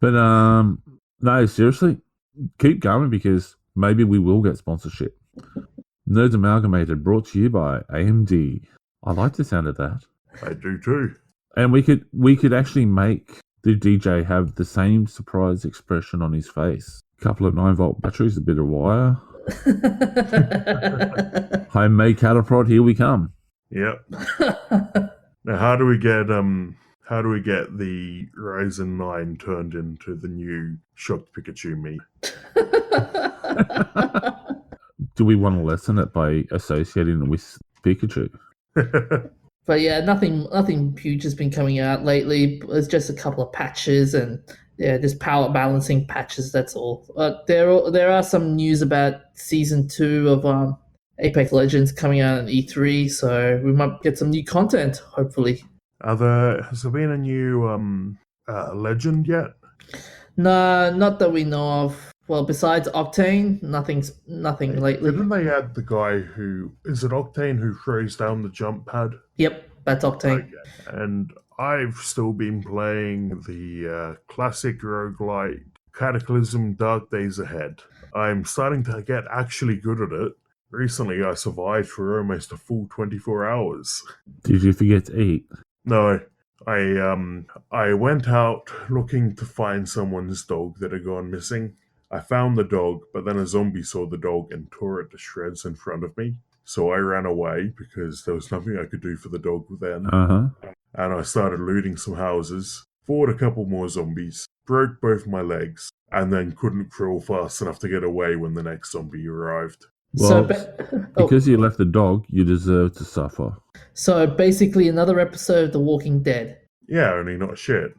Speaker 3: But no, seriously, keep going because maybe we will get sponsorship. Nerds Amalgamated, brought to you by AMD. I like the sound of that.
Speaker 1: I do too.
Speaker 3: And we could actually make the DJ have the same surprise expression on his face. A couple of 9-volt batteries, a bit of wire. Homemade cattle prod, here we come.
Speaker 1: Yep. Now, how do we get the Ryzen 9 turned into the new Shocked Pikachu me?
Speaker 3: Do we want to lessen it by associating it with Pikachu?
Speaker 2: But yeah, nothing huge has been coming out lately. There's just a couple of patches and just power balancing patches. That's all. There are some news about Season 2 of Apex Legends coming out on E3, so we might get some new content, hopefully.
Speaker 1: Has there been a new Legend yet?
Speaker 2: No, not that we know of. Well, besides Octane, nothing lately.
Speaker 1: Didn't they add the guy is it Octane who throws down the jump pad?
Speaker 2: Yep, that's Octane.
Speaker 1: Okay. And I've still been playing the classic roguelite Cataclysm Dark Days Ahead. I'm starting to get actually good at it. Recently, I survived for almost a full 24 hours.
Speaker 3: Did you forget to eat?
Speaker 1: No, I went out looking to find someone's dog that had gone missing. I found the dog, but then a zombie saw the dog and tore it to shreds in front of me. So I ran away because there was nothing I could do for the dog then.
Speaker 3: Uh-huh.
Speaker 1: And I started looting some houses, fought a couple more zombies, broke both my legs, and then couldn't crawl fast enough to get away when the next zombie arrived.
Speaker 3: Well,
Speaker 2: So,
Speaker 3: because you left the dog, you deserve to suffer.
Speaker 2: so basically another episode of The Walking Dead.
Speaker 1: Yeah, only not shit.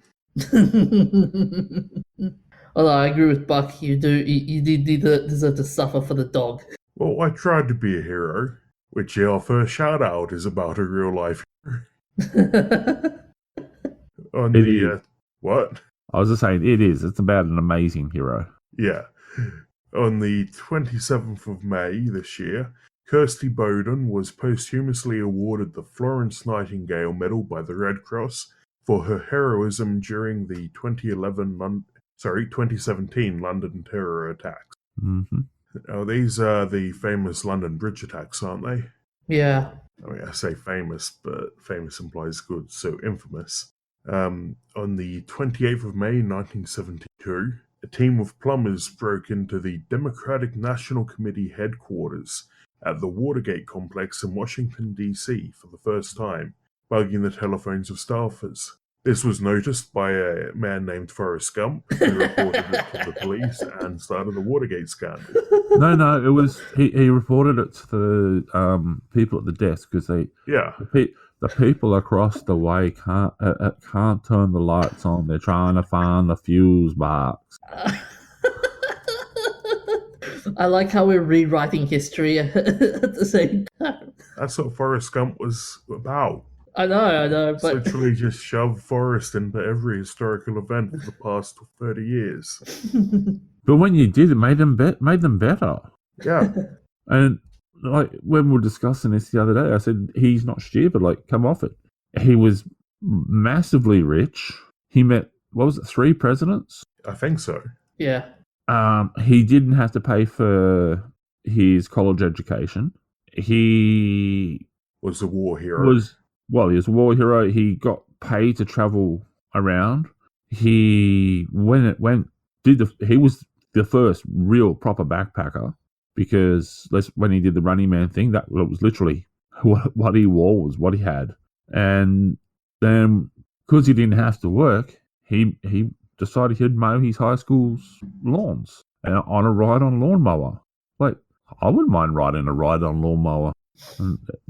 Speaker 2: Although I agree with Buck, you did deserve to suffer for the dog.
Speaker 1: Well, I tried to be a hero, which our first shout out is about a real life hero. On
Speaker 3: It
Speaker 1: the
Speaker 3: is.
Speaker 1: what?
Speaker 3: I was just saying, it is. It's about an amazing hero.
Speaker 1: Yeah. On the 27th of May this year, Kirsty Bowden was posthumously awarded the Florence Nightingale Medal by the Red Cross for her heroism during the 2017 London terror attacks.
Speaker 3: Mm-hmm.
Speaker 1: Now, these are the famous London Bridge attacks, aren't they?
Speaker 2: Yeah.
Speaker 1: I mean, I say famous, but famous implies good, so infamous. On the 28th of May 1972, a team of plumbers broke into the Democratic National Committee headquarters at the Watergate complex in Washington, D.C. for the first time, bugging the telephones of staffers. This was noticed by a man named Forrest Gump, who reported it to the police and started the Watergate scandal.
Speaker 3: No, it was he reported it to the people at the desk because the people across the way can't turn the lights on. They're trying to find the fuse box.
Speaker 2: I like how we're rewriting history at the same time.
Speaker 1: That's what Forrest Gump was about.
Speaker 2: I know,
Speaker 1: It's
Speaker 2: but
Speaker 1: literally just shove Forrest into every historical event for the past 30 years.
Speaker 3: But when you did, it made them better.
Speaker 1: Yeah.
Speaker 3: And like when we were discussing this the other day, I said he's not stupid. Like, come off it. He was massively rich. He met 3 presidents?
Speaker 1: I think so.
Speaker 2: yeah.
Speaker 3: He didn't have to pay for his college education. He
Speaker 1: Was a war hero.
Speaker 3: he was a war hero. He got paid to travel around. He he was the first real proper backpacker because when he did the Running Man thing, that was literally what he wore, was what he had. And then because he didn't have to work, he decided he'd mow his high school's lawns on a ride-on lawnmower. Like, I wouldn't mind riding a ride-on lawnmower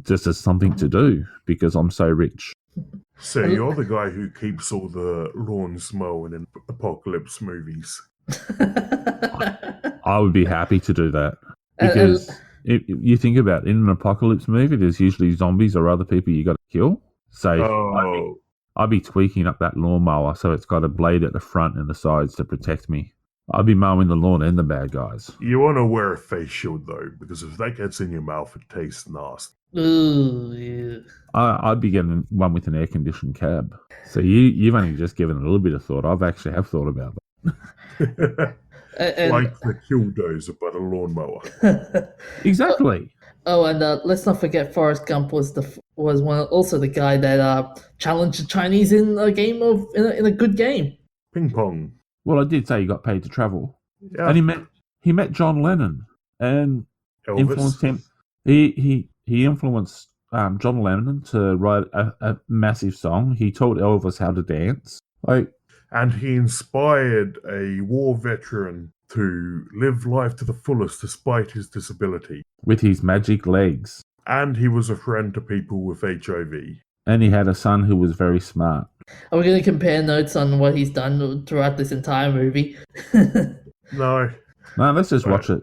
Speaker 3: just as something to do because I'm so rich.
Speaker 1: So you're the guy who keeps all the lawns mown in apocalypse movies.
Speaker 3: I would be happy to do that because if you think about it, in an apocalypse movie, there's usually zombies or other people you got to kill. So I'd be tweaking up that lawnmower so it's got a blade at the front and the sides to protect me. I'd be mowing the lawn and the bad guys.
Speaker 1: You want to wear a face shield though, because if that gets in your mouth, it tastes nasty.
Speaker 2: Ooh, yeah.
Speaker 3: I'd be getting one with an air-conditioned cab. So you've only just given a little bit of thought. I've actually have thought about that.
Speaker 1: Like the Killdozer, but a lawnmower.
Speaker 3: Exactly.
Speaker 2: Oh, and let's not forget Forrest Gump was also the guy that challenged the Chinese in a game in a good game.
Speaker 1: Ping pong.
Speaker 3: Well, I did say he got paid to travel,
Speaker 1: Yeah.
Speaker 3: and he met John Lennon and
Speaker 1: Elvis.
Speaker 3: influenced him. He influenced John Lennon to write a massive song. He taught Elvis how to dance.
Speaker 1: And he inspired a war veteran to live life to the fullest despite his disability.
Speaker 3: With his magic legs.
Speaker 1: And he was a friend to people with HIV.
Speaker 3: And he had a son who was very smart.
Speaker 2: Are we going to compare notes on what he's done throughout this entire movie?
Speaker 1: No,
Speaker 3: let's just watch it.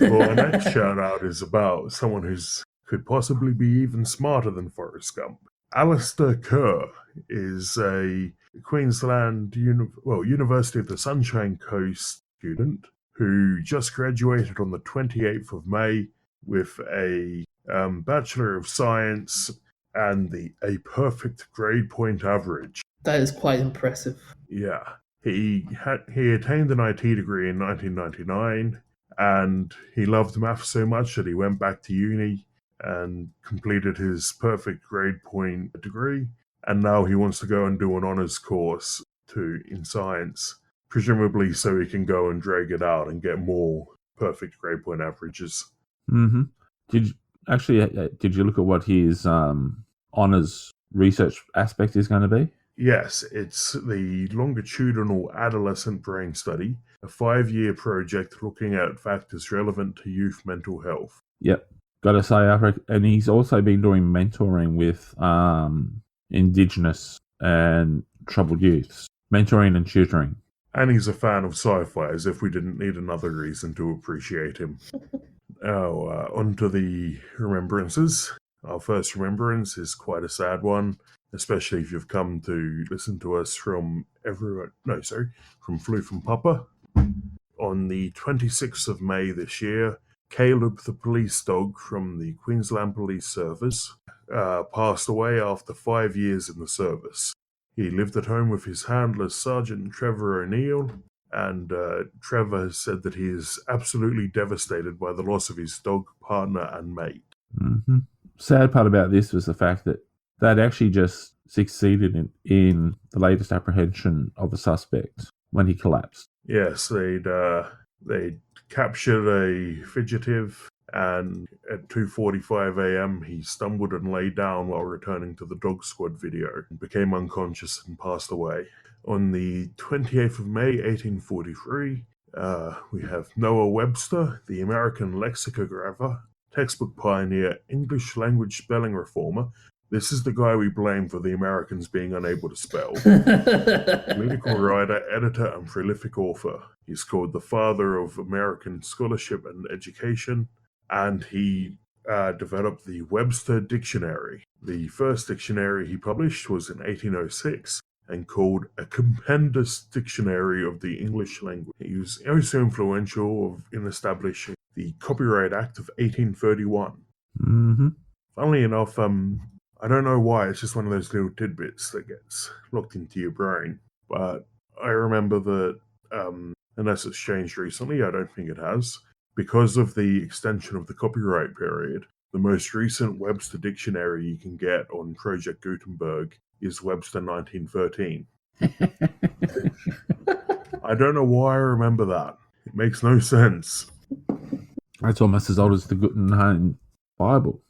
Speaker 1: Well, our next shout out is about someone who's could possibly be even smarter than Forrest Gump. Alistair Kerr is a Queensland University of the Sunshine Coast student who just graduated on the 28th of May with a Bachelor of Science and a perfect grade point average.
Speaker 2: That is quite impressive.
Speaker 1: Yeah. He attained an IT degree in 1999, and he loved math so much that he went back to uni and completed his perfect grade point degree, and now he wants to go and do an honours course in science, presumably so he can go and drag it out and get more perfect grade point averages.
Speaker 3: Mm-hmm. actually, did you look at what his honours research aspect is going to be?
Speaker 1: Yes, it's the Longitudinal Adolescent Brain Study, a 5-year project looking at factors relevant to youth mental health.
Speaker 3: Yep. Got to say, and he's also been doing mentoring with Indigenous and troubled youths, mentoring and tutoring.
Speaker 1: And he's a fan of sci-fi, as if we didn't need another reason to appreciate him. Now, on to the remembrances. Our first remembrance is quite a sad one, especially if you've come to listen to us from from Floof and Papa. On the 26th of May this year, Caleb, the police dog from the Queensland Police Service, passed away after 5 years in the service. He lived at home with his handler, Sergeant Trevor O'Neill, and Trevor has said that he is absolutely devastated by the loss of his dog, partner, and mate.
Speaker 3: Mm-hmm. Sad part about this was the fact that they'd actually just succeeded in the latest apprehension of the suspect when he collapsed.
Speaker 1: Yes, they'd captured a fugitive, and at 2:45 a.m. he stumbled and lay down while returning to the dog squad video, became unconscious and passed away. On the 28th of May 1843, we have Noah Webster, the American lexicographer, textbook pioneer, English language spelling reformer. This is the guy we blame for the Americans being unable to spell. Political writer, editor, and prolific author. He's called the father of American scholarship and education, and he developed the Webster Dictionary. The first dictionary he published was in 1806 and called A Compendious Dictionary of the English Language. He was also influential in establishing the Copyright Act of 1831.
Speaker 3: Mm-hmm.
Speaker 1: Funnily enough, I don't know why, it's just one of those little tidbits that gets locked into your brain. But I remember that, unless it's changed recently, I don't think it has, because of the extension of the copyright period, the most recent Webster dictionary you can get on Project Gutenberg is Webster 1913. I don't know why I remember that. It makes no sense.
Speaker 3: That's almost as old as the Gutenberg Bible.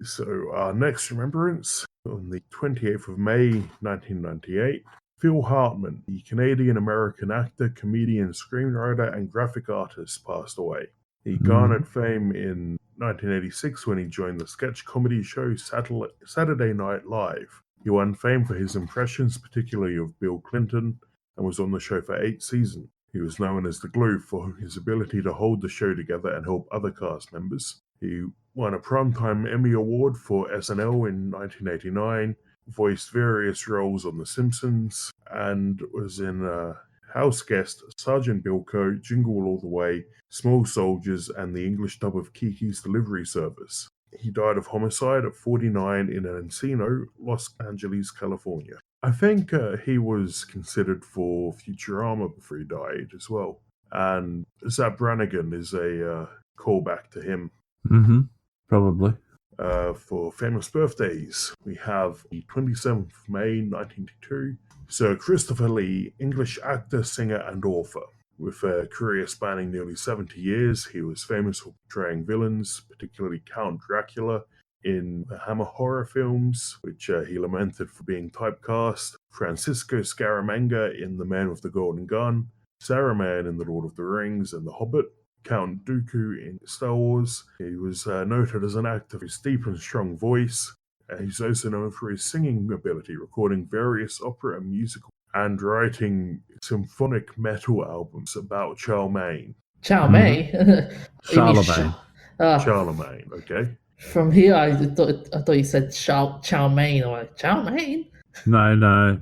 Speaker 1: So our next remembrance, on the 28th of May 1998, Phil Hartman, the Canadian-American actor, comedian, screenwriter, and graphic artist, passed away. He garnered fame in 1986 when he joined the sketch comedy show Saturday Night Live. He won fame for his impressions, particularly of Bill Clinton, and was on the show for 8 seasons. He was known as the Glue for his ability to hold the show together and help other cast members. He won a Primetime Emmy Award for SNL in 1989, voiced various roles on The Simpsons, and was in House Guest, Sergeant Bilko, Jingle All the Way, Small Soldiers, and the English dub of Kiki's Delivery Service. He died of homicide at 49 in Encino, Los Angeles, California. I think he was considered for Futurama before he died as well. And Zap Brannigan is a callback to him.
Speaker 3: Mm-hmm. Probably.
Speaker 1: For famous birthdays, we have the 27th of May 1992, Sir Christopher Lee, English actor, singer, and author. With a career spanning nearly 70 years, he was famous for portraying villains, particularly Count Dracula, in the Hammer horror films, which he lamented for being typecast, Francisco Scaramanga in The Man with the Golden Gun, Saruman in The Lord of the Rings and The Hobbit, Count Dooku in Star Wars. He was noted as an actor for his deep and strong voice. He's also known for his singing ability, recording various opera and musical and writing symphonic metal albums about Charlemagne.
Speaker 2: Charlemagne?
Speaker 3: Charlemagne.
Speaker 1: Charlemagne, okay.
Speaker 2: From here, I thought you said chow mein. I'm like, chow mein?
Speaker 3: No.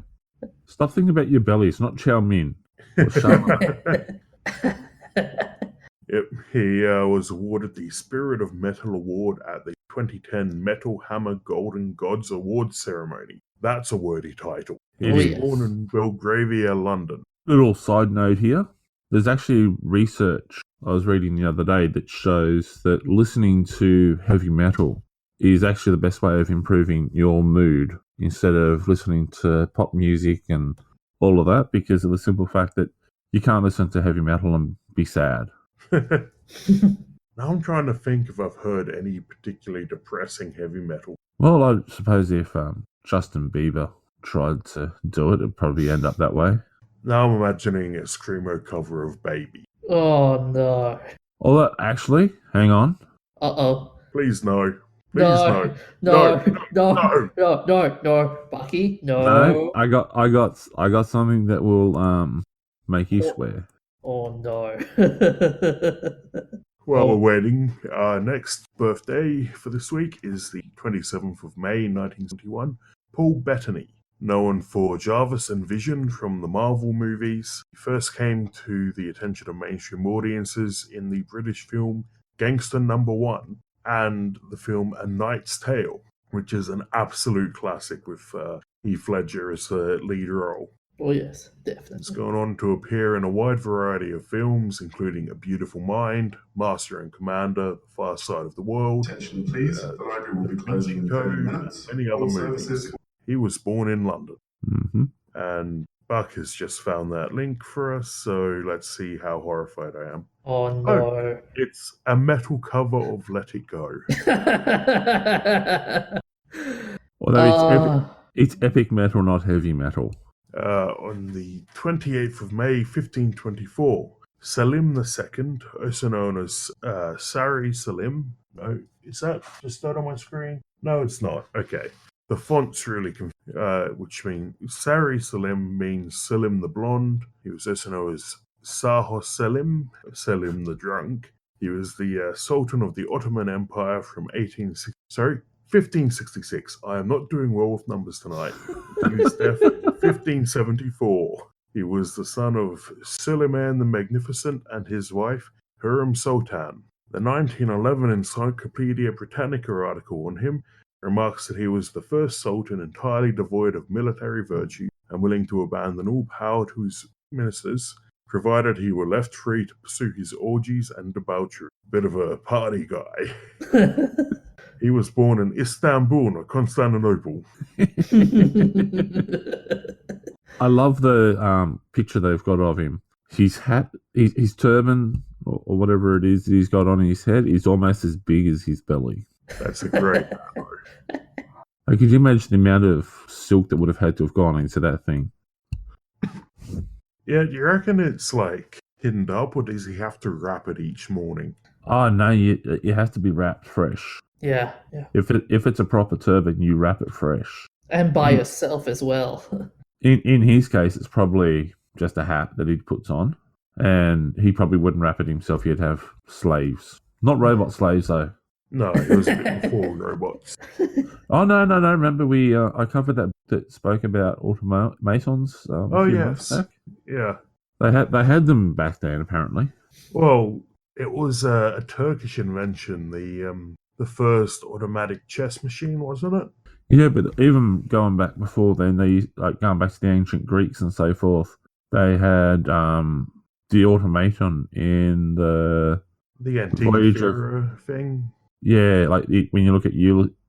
Speaker 3: Stop thinking about your belly. It's not chow mein. Or Charlemagne.
Speaker 1: Yep, he was awarded the Spirit of Metal Award at the 2010 Metal Hammer Golden Gods Awards ceremony. That's a wordy title. He was born in Belgravia, London.
Speaker 3: Little side note here. There's actually research I was reading the other day that shows that listening to heavy metal is actually the best way of improving your mood instead of listening to pop music and all of that, because of the simple fact that you can't listen to heavy metal and be sad.
Speaker 1: Now I'm trying to think if I've heard any particularly depressing heavy metal.
Speaker 3: Well, I suppose if Justin Bieber tried to do it, it'd probably end up that way.
Speaker 1: Now I'm imagining a screamo cover of Baby.
Speaker 2: Oh no.
Speaker 3: Although, actually, hang on.
Speaker 2: Uh-oh.
Speaker 1: Please no. Please no.
Speaker 2: No, Bucky, no.
Speaker 3: No, I got something that will make you swear.
Speaker 2: Oh no.
Speaker 1: While
Speaker 2: Oh.
Speaker 1: we're waiting, our next birthday for this week is the 27th of May 1971. Paul Bettany, known for Jarvis and Vision from the Marvel movies. He first came to the attention of mainstream audiences in the British film Gangster Number One and the film A Knight's Tale, which is an absolute classic with Heath Ledger as the lead role.
Speaker 2: Oh yes,
Speaker 1: He's
Speaker 2: definitely.
Speaker 1: gone on to appear in a wide variety of films, including A Beautiful Mind, Master and Commander, The Far Side of the World,
Speaker 4: Attention please, the library will be
Speaker 1: Da
Speaker 4: closing in 30
Speaker 1: Code,
Speaker 4: minutes.
Speaker 1: and many other
Speaker 4: All
Speaker 1: movies.
Speaker 4: services.
Speaker 1: He was born in London.
Speaker 3: Mm-hmm.
Speaker 1: And Buck has just found that link for us, so let's see how horrified I am.
Speaker 2: Oh no.
Speaker 1: It's a metal cover of Let It Go.
Speaker 3: Although it's epic metal, not heavy metal.
Speaker 1: On the 28th of May, 1524, Selim II, also known as Sari Selim. No, is that just that on my screen? No, it's not. Okay. The font's really which means Sari Selim means Selim the Blonde. He was also known as Sahos Selim, Selim the Drunk. He was the Sultan of the Ottoman Empire from 1566. I am not doing well with numbers tonight. His death in 1574. He was the son of Suleiman the Magnificent and his wife, Hurrem Sultan. The 1911 Encyclopedia Britannica article on him remarks that he was the first sultan entirely devoid of military virtue and willing to abandon all power to his ministers, provided he were left free to pursue his orgies and debauchery. Bit of a party guy. He was born in Istanbul, not Constantinople.
Speaker 3: I love the picture they've got of him. His hat, his turban, or whatever it is that he's got on his head, is almost as big as his belly.
Speaker 1: That's a great photo.
Speaker 3: Like, could you imagine the amount of silk that would have had to have gone into that thing?
Speaker 1: Yeah, do you reckon it's like hidden up, or does he have to wrap it each morning?
Speaker 3: Oh no, you have to be wrapped fresh.
Speaker 2: Yeah.
Speaker 3: If it's a proper turban, you wrap it fresh.
Speaker 2: And by yourself as well.
Speaker 3: In his case, it's probably just a hat that he puts on, and he probably wouldn't wrap it himself. He'd have slaves, not robot slaves though.
Speaker 1: No, it was a bit before robots.
Speaker 3: Oh no! Remember I covered that spoke about automatons.
Speaker 1: Oh yes, yeah.
Speaker 3: They had them back then apparently.
Speaker 1: Well, it was a Turkish invention. The first automatic chess machine, wasn't it?
Speaker 3: Yeah, but even going back before then, going back to the ancient Greeks and so forth, they had the automaton in the
Speaker 1: antique Voyager thing.
Speaker 3: Yeah, like when you look at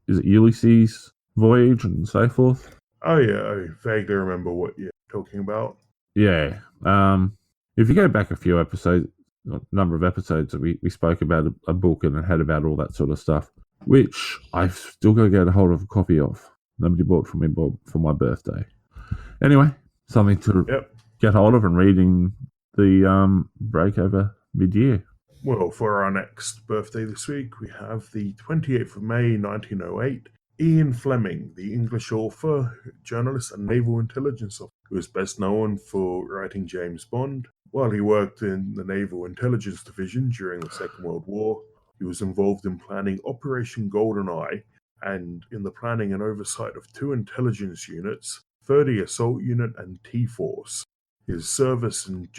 Speaker 3: is it Ulysses' voyage and so forth?
Speaker 1: Oh yeah, I vaguely remember what you're talking about.
Speaker 3: Yeah. If you go back a few episodes, a number of episodes, we spoke about a book and it had about all that sort of stuff, which I've still got to get a hold of a copy of. Nobody bought for me for my birthday. Anyway, something to get hold of and reading the break over mid-year.
Speaker 1: Well, for our next birthday this week, we have the 28th of May 1908. Ian Fleming, the English author, journalist, and naval intelligence officer, who is best known for writing James Bond. While he worked in the Naval Intelligence Division during the Second World War, he was involved in planning Operation GoldenEye and in the planning and oversight of 2 intelligence units, 30 Assault Unit and T-Force. His service in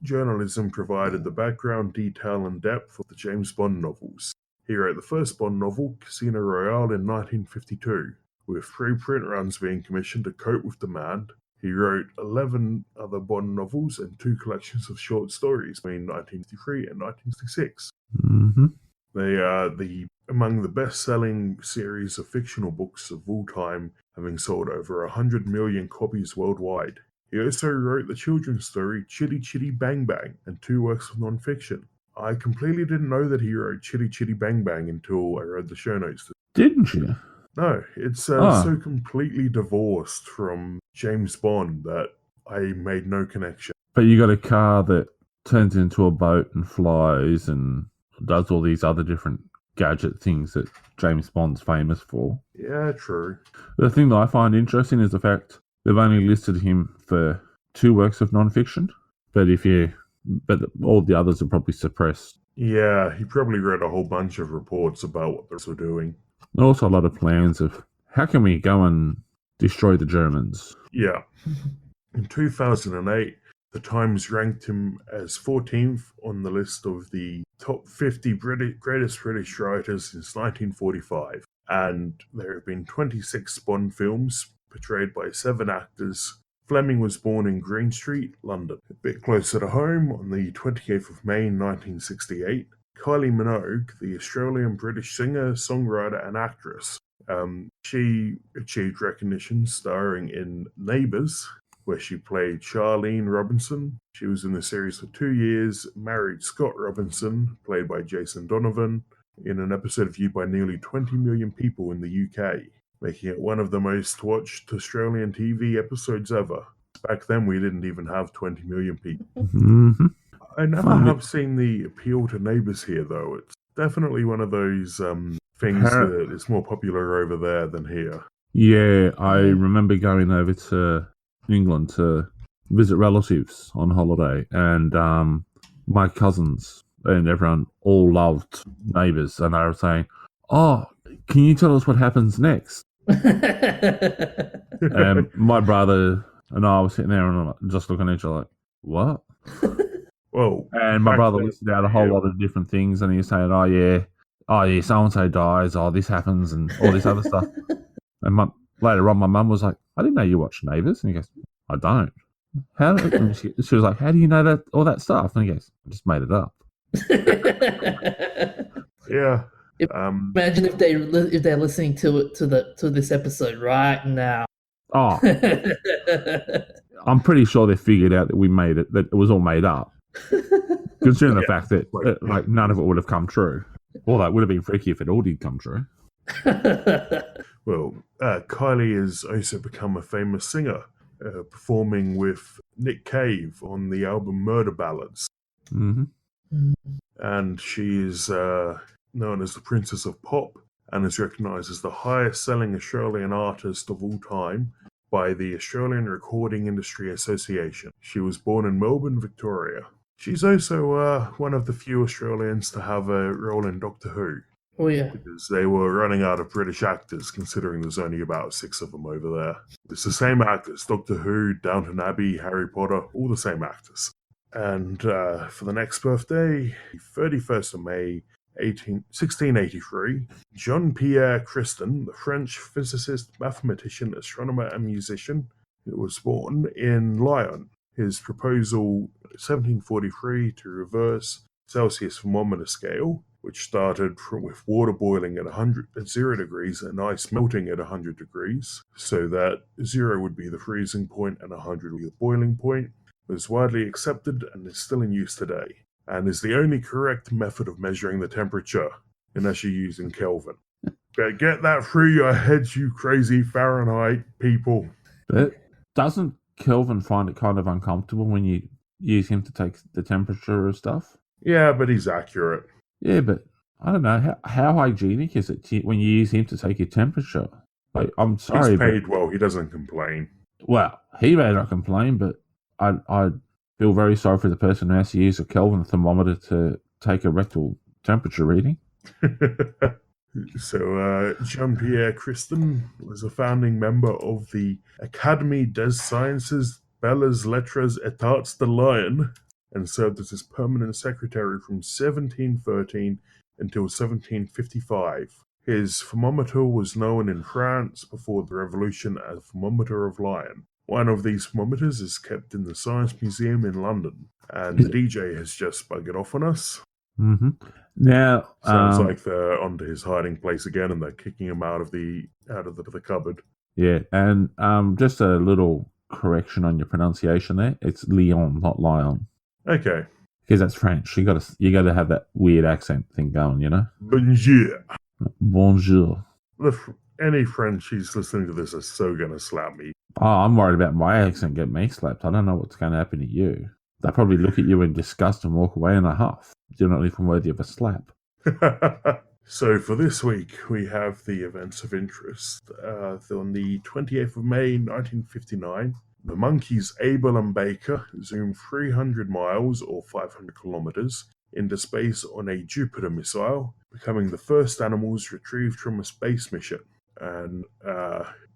Speaker 1: journalism provided the background, detail, and depth of the James Bond novels. He wrote the first Bond novel, Casino Royale, in 1952, with 3 print runs being commissioned to cope with demand. He wrote 11 other Bond novels and 2 collections of short stories between 1953 and 1966.
Speaker 3: Mm-hmm.
Speaker 1: They are among the best-selling series of fictional books of all time, having sold over 100 million copies worldwide. He also wrote the children's story Chitty Chitty Bang Bang and 2 works of non-fiction. I completely didn't know that he wrote Chitty Chitty Bang Bang until I read the show notes.
Speaker 3: Didn't you?
Speaker 1: No, it's
Speaker 3: Ah.
Speaker 1: so completely divorced from James Bond that I made no connection.
Speaker 3: But you got a car that turns into a boat and flies and does all these other different gadget things that James Bond's famous for.
Speaker 1: Yeah, true.
Speaker 3: The thing that I find interesting is the fact they've only listed him for 2 works of non-fiction, but all the others are probably suppressed.
Speaker 1: Yeah, he probably read a whole bunch of reports about what they're doing.
Speaker 3: And also a lot of plans of how can we go and destroy the Germans.
Speaker 1: Yeah. In 2008, the Times ranked him as 14th on the list of the top 50 greatest British writers since 1945. And there have been 26 Bond films portrayed by 7 actors. Fleming was born in Green Street, London. A bit closer to home, on the 28th of May 1968, Kylie Minogue, the Australian-British singer, songwriter and actress, she achieved recognition starring in Neighbours, where she played Charlene Robinson. She was in the series for 2 years, married Scott Robinson, played by Jason Donovan, in an episode viewed by nearly 20 million people in the UK, making it one of the most watched Australian TV episodes ever. Back then, we didn't even have 20 million people.
Speaker 3: Mm-hmm.
Speaker 1: I never have seen the appeal to Neighbours here, though. It's definitely one of those things that is more popular over there than here.
Speaker 3: Yeah, I remember going over to England to visit relatives on holiday, and my cousins and everyone all loved Neighbours, and they were saying, "Oh, can you tell us what happens next?" And my brother and I were sitting there and just looking at each other like, "What?"
Speaker 1: Well,
Speaker 3: And my
Speaker 1: back
Speaker 3: brother
Speaker 1: then,
Speaker 3: listed out a whole lot of different things, and he was saying, "Oh yeah, so and so dies, this happens, and all this other stuff." And later on, my mum was like, "I didn't know you watched Neighbours," and he goes, "I don't." How? And she was like, "How do you know that all that stuff?" And he goes, "I just made it up."
Speaker 1: yeah.
Speaker 2: Imagine if they're listening to this episode right now.
Speaker 3: Oh, I'm pretty sure they figured out that we made it, that it was all made up. Considering the fact that like none of it would have come true. Well, that would have been freaky if it all did come true.
Speaker 1: Well, Kylie has also become a famous singer, performing with Nick Cave on the album Murder Ballads.
Speaker 3: Mm-hmm.
Speaker 1: And she is known as the Princess of Pop and is recognised as the highest-selling Australian artist of all time by the Australian Recording Industry Association. She was born in Melbourne, Victoria. She's also one of the few Australians to have a role in Doctor Who.
Speaker 2: Oh, yeah.
Speaker 1: Because they were running out of British actors, considering there's only about 6 of them over there. It's the same actors, Doctor Who, Downton Abbey, Harry Potter, all the same actors. And for the next birthday, 31st of May, 1683, Jean-Pierre Christin, the French physicist, mathematician, astronomer, and musician, who was born in Lyon. His proposal, 1743, to reverse Celsius thermometer scale, which started with water boiling at 0 degrees and ice melting at 100 degrees, so that 0 would be the freezing point and 100 would be the boiling point, was widely accepted and is still in use today, and is the only correct method of measuring the temperature, unless you're using Kelvin. But get that through your heads, you crazy Fahrenheit people.
Speaker 3: But doesn't Kelvin find it kind of uncomfortable when you use him to take the temperature of stuff?
Speaker 1: Yeah, but he's accurate.
Speaker 3: Yeah, but I don't know. How hygienic is it when you use him to take your temperature? Like, I'm sorry.
Speaker 1: He's paid well. He doesn't complain.
Speaker 3: Well, he may not complain, but I feel very sorry for the person who has to use a Kelvin thermometer to take a rectal temperature reading.
Speaker 1: So, Jean-Pierre Christin was a founding member of the Académie des Sciences, Belles Lettres et Arts de Lyon, and served as his permanent secretary from 1713 until 1755. His thermometer was known in France before the Revolution as the Thermometer of Lyon. One of these thermometers is kept in the Science Museum in London, and the DJ has just buggered off on us.
Speaker 3: Mm-hmm. Now,
Speaker 1: sounds like they're onto his hiding place again, and they're kicking him out of the cupboard.
Speaker 3: Yeah, and just a little correction on your pronunciation there. It's Lyon, not Lyon.
Speaker 1: Okay.
Speaker 3: because that's French. You gotta have that weird accent thing going, you know.
Speaker 1: Bonjour.
Speaker 3: Bonjour.
Speaker 1: Any Frenchies listening to this are so gonna slap me.
Speaker 3: Oh, I'm worried about my accent getting me slapped. I don't know what's going to happen to you. They'll probably look at you in disgust and walk away in a huff. You're not even worthy of a slap.
Speaker 1: So for this week, we have the events of interest. On the 28th of May, 1959, the monkeys Abel and Baker zoomed 300 miles or 500 kilometers into space on a Jupiter missile, becoming the first animals retrieved from a space mission. And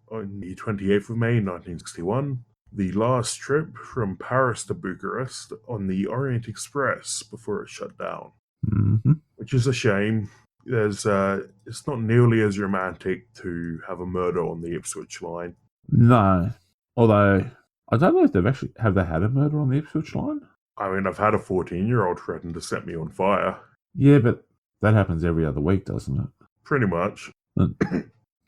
Speaker 1: on the 28th of May, 1961, the last trip from Paris to Bucharest on the Orient Express before it shut down.
Speaker 3: Mm-hmm.
Speaker 1: Which is a shame. It's not nearly as romantic to have a murder on the Ipswich line.
Speaker 3: No, although I don't know if have they had a murder on the Ipswich line?
Speaker 1: I mean, I've had a 14-year-old threaten to set me on fire.
Speaker 3: Yeah, but that happens every other week, doesn't it?
Speaker 1: Pretty much.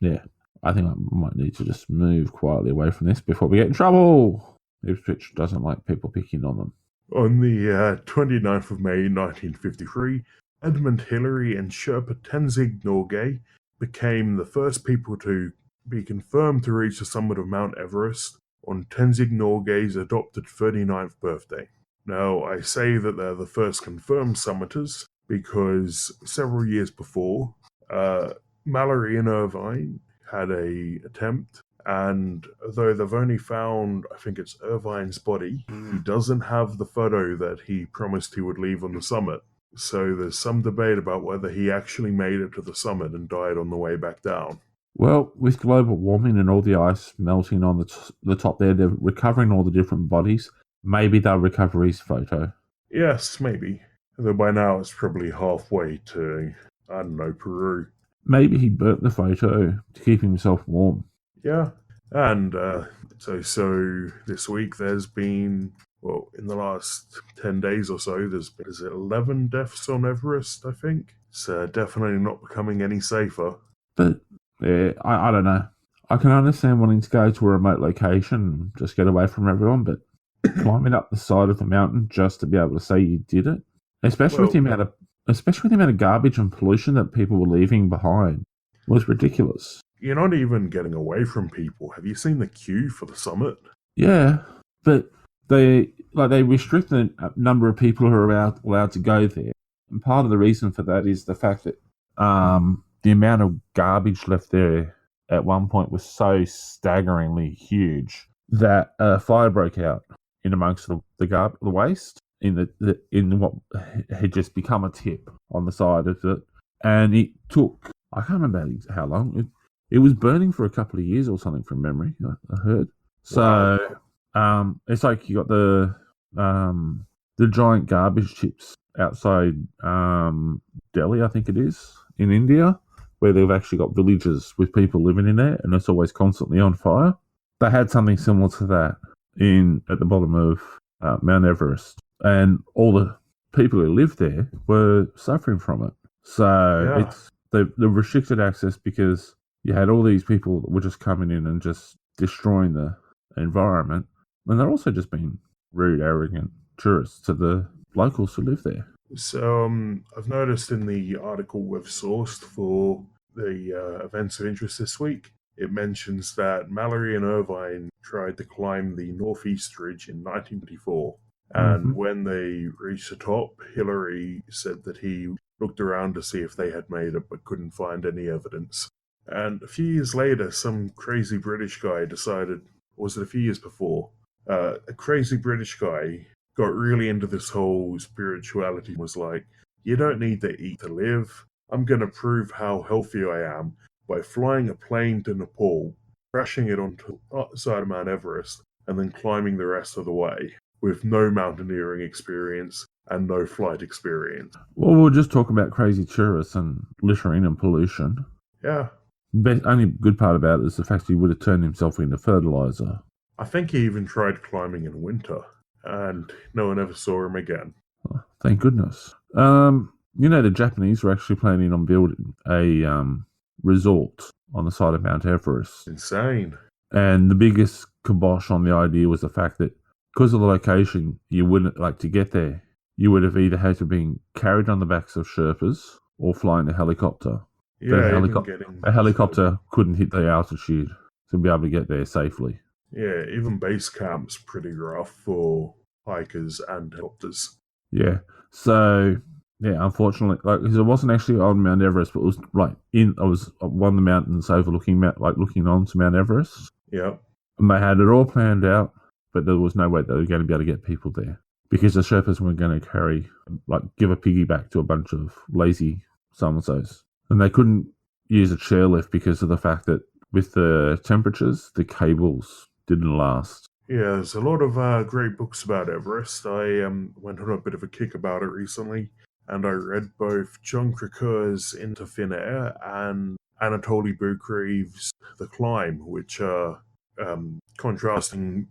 Speaker 3: Yeah, I think I might need to just move quietly away from this before we get in trouble. Ipswich doesn't like people picking on them.
Speaker 1: On the 29th of May 1953, Edmund Hillary and Sherpa Tenzing Norgay became the first people to be confirmed to reach the summit of Mount Everest on Tenzing Norgay's adopted 39th birthday. Now, I say that they're the first confirmed summiters because several years before, Mallory and Irvine had an attempt, and though they've only found, I think it's Irvine's body, he doesn't have the photo that he promised he would leave on the summit. So there's some debate about whether he actually made it to the summit and died on the way back down.
Speaker 3: Well, with global warming and all the ice melting on the top there, they're recovering all the different bodies. Maybe they'll recover his photo.
Speaker 1: Yes, maybe. Though by now it's probably halfway to, I don't know, Peru.
Speaker 3: Maybe he burnt the photo to keep himself warm.
Speaker 1: Yeah. And so this week there's been, well, in the last 10 days or so, there's been 11 deaths on Everest, I think. It's definitely not becoming any safer.
Speaker 3: But yeah, I don't know. I can understand wanting to go to a remote location and just get away from everyone, but climbing up the side of the mountain just to be able to say you did it, especially with the amount of garbage and pollution that people were leaving behind, was ridiculous.
Speaker 1: You're not even getting away from people. Have you seen the queue for the summit?
Speaker 3: Yeah, but they restrict the number of people who are allowed to go there, and part of the reason for that is the fact that the amount of garbage left there at one point was so staggeringly huge that a fire broke out in amongst the waste in what had just become a tip on the side of it, and it took, I can't remember how long. It was burning for a couple of years or something from memory, I heard. So it's like you got the giant garbage chips outside Delhi, I think it is, in India, where they've actually got villages with people living in there, and it's always constantly on fire. They had something similar to that at the bottom of Mount Everest, and all the people who lived there were suffering from it. So they've restricted access because you had all these people that were just coming in and just destroying the environment, and they're also just being rude, arrogant tourists to the locals who live there.
Speaker 1: So I've noticed in the article we've sourced for the events of interest this week, it mentions that Mallory and Irvine tried to climb the Northeast Ridge in 1924. And when they reached the top, Hillary said that he looked around to see if they had made it, but couldn't find any evidence. And a few years later, some crazy British guy decided, or was it a few years before, a crazy British guy got really into this whole spirituality, was like, you don't need to eat to live. I'm going to prove how healthy I am by flying a plane to Nepal, crashing it onto the side of Mount Everest, and then climbing the rest of the way with no mountaineering experience and no flight experience.
Speaker 3: Well, we'll just talk about crazy tourists and littering and pollution.
Speaker 1: Yeah.
Speaker 3: The only good part about it is the fact that he would have turned himself into fertilizer.
Speaker 1: I think he even tried climbing in winter, and no one ever saw him again.
Speaker 3: Oh, thank goodness. The Japanese were actually planning on building a resort on the side of Mount Everest.
Speaker 1: Insane.
Speaker 3: And the biggest kibosh on the idea was the fact that because of the location, you wouldn't like to get there. you would have either had to been carried on the backs of Sherpas or flying a helicopter.
Speaker 1: Yeah,
Speaker 3: The
Speaker 1: even getting
Speaker 3: A helicopter couldn't hit the altitude to be able to get there safely.
Speaker 1: Yeah, even base camp's pretty rough for hikers and helicopters.
Speaker 3: Yeah. So yeah, unfortunately, because it wasn't actually on Mount Everest, but it was I was on one of the mountains overlooking looking onto Mount Everest,
Speaker 1: Yep.
Speaker 3: and they had it all planned out, but there was no way they were going to be able to get people there because the Sherpas were going to give a piggyback to a bunch of lazy so-and-sos, and they couldn't use a chairlift because of the fact that with the temperatures, the cables didn't last.
Speaker 1: Yeah, there's a lot of great books about Everest. I went on a bit of a kick about it recently, and I read both John Krakauer's Into Thin Air and Anatoly Bukreev's The Climb, which are contrasting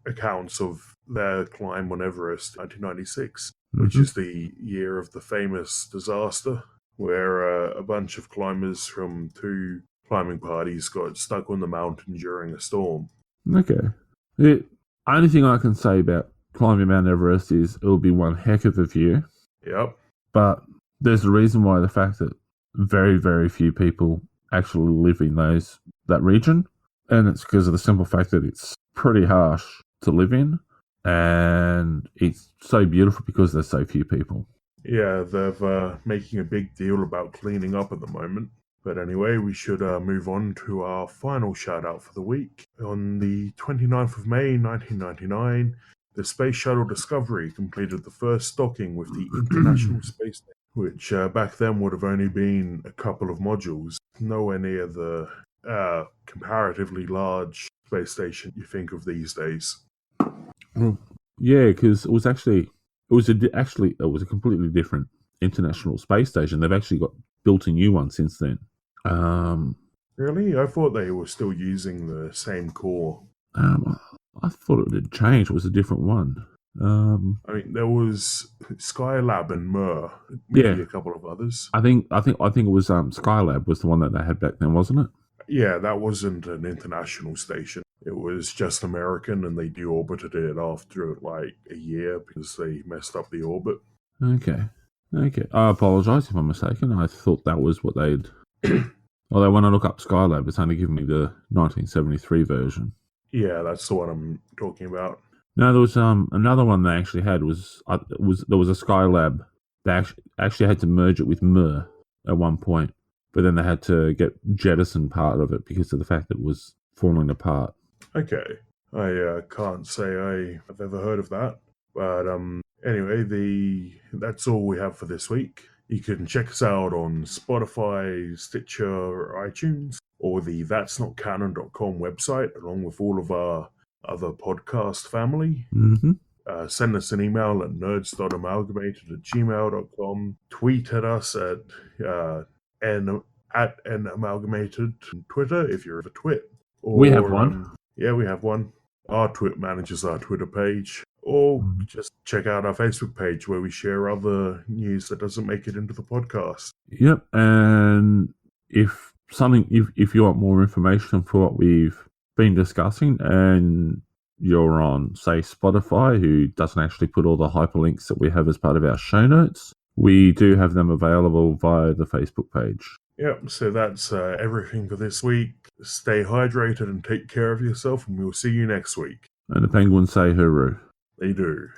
Speaker 1: accounts of their climb on Everest in 1996, which is the year of the famous disaster where a bunch of climbers from two climbing parties got stuck on the mountain during a storm.
Speaker 3: Okay. The only thing I can say about climbing Mount Everest is it'll be one heck of a view.
Speaker 1: Yep.
Speaker 3: But there's a reason why the fact that very, very few people actually live in that region. And it's because of the simple fact that it's pretty harsh to live in. And it's so beautiful because there's so few people.
Speaker 1: Yeah, they're making a big deal about cleaning up at the moment. But anyway, we should move on to our final shout-out for the week. On the 29th of May, 1999, the Space Shuttle Discovery completed the first docking with the International Space Station, which back then would have only been a couple of modules, nowhere near the comparatively large space station you think of these days.
Speaker 3: Yeah, because it was a completely different International Space Station. They've actually built a new one since then.
Speaker 1: Really? I thought they were still using the same core.
Speaker 3: I thought it had changed. It was a different one.
Speaker 1: I mean, there was Skylab and Mir, maybe a couple of others.
Speaker 3: I think it was Skylab was the one that they had back then, wasn't it?
Speaker 1: Yeah, that wasn't an international station. It was just American, and they deorbited it after like a year because they messed up the orbit.
Speaker 3: Okay. I apologise if I'm mistaken. I thought that was what they'd. Although when I look up Skylab, it's only giving me the 1973 version.
Speaker 1: Yeah, that's the one I'm talking about.
Speaker 3: No, there was another one they actually had there was a Skylab. They actually had to merge it with Mir at one point, but then they had to jettison part of it because of the fact that it was falling apart.
Speaker 1: Okay, I can't say I've ever heard of that, but anyway, that's all we have for this week. You can check us out on Spotify, Stitcher, or iTunes, or the that'snotcanon.com website, along with all of our other podcast family.
Speaker 3: Mm-hmm.
Speaker 1: Send us an email at nerds.amalgamated@gmail.com. Tweet at us at namalgamated on Twitter if you're ever twit. Or,
Speaker 3: we have one.
Speaker 1: Yeah, we have one. Our Twit manages our Twitter page. Or just check out our Facebook page where we share other news that doesn't make it into the podcast.
Speaker 3: Yep, and if you want more information for what we've been discussing and you're on, say, Spotify, who doesn't actually put all the hyperlinks that we have as part of our show notes, we do have them available via the Facebook page.
Speaker 1: Yep, so that's everything for this week. Stay hydrated and take care of yourself, and we'll see you next week.
Speaker 3: And the penguins say hooroo.
Speaker 1: They do.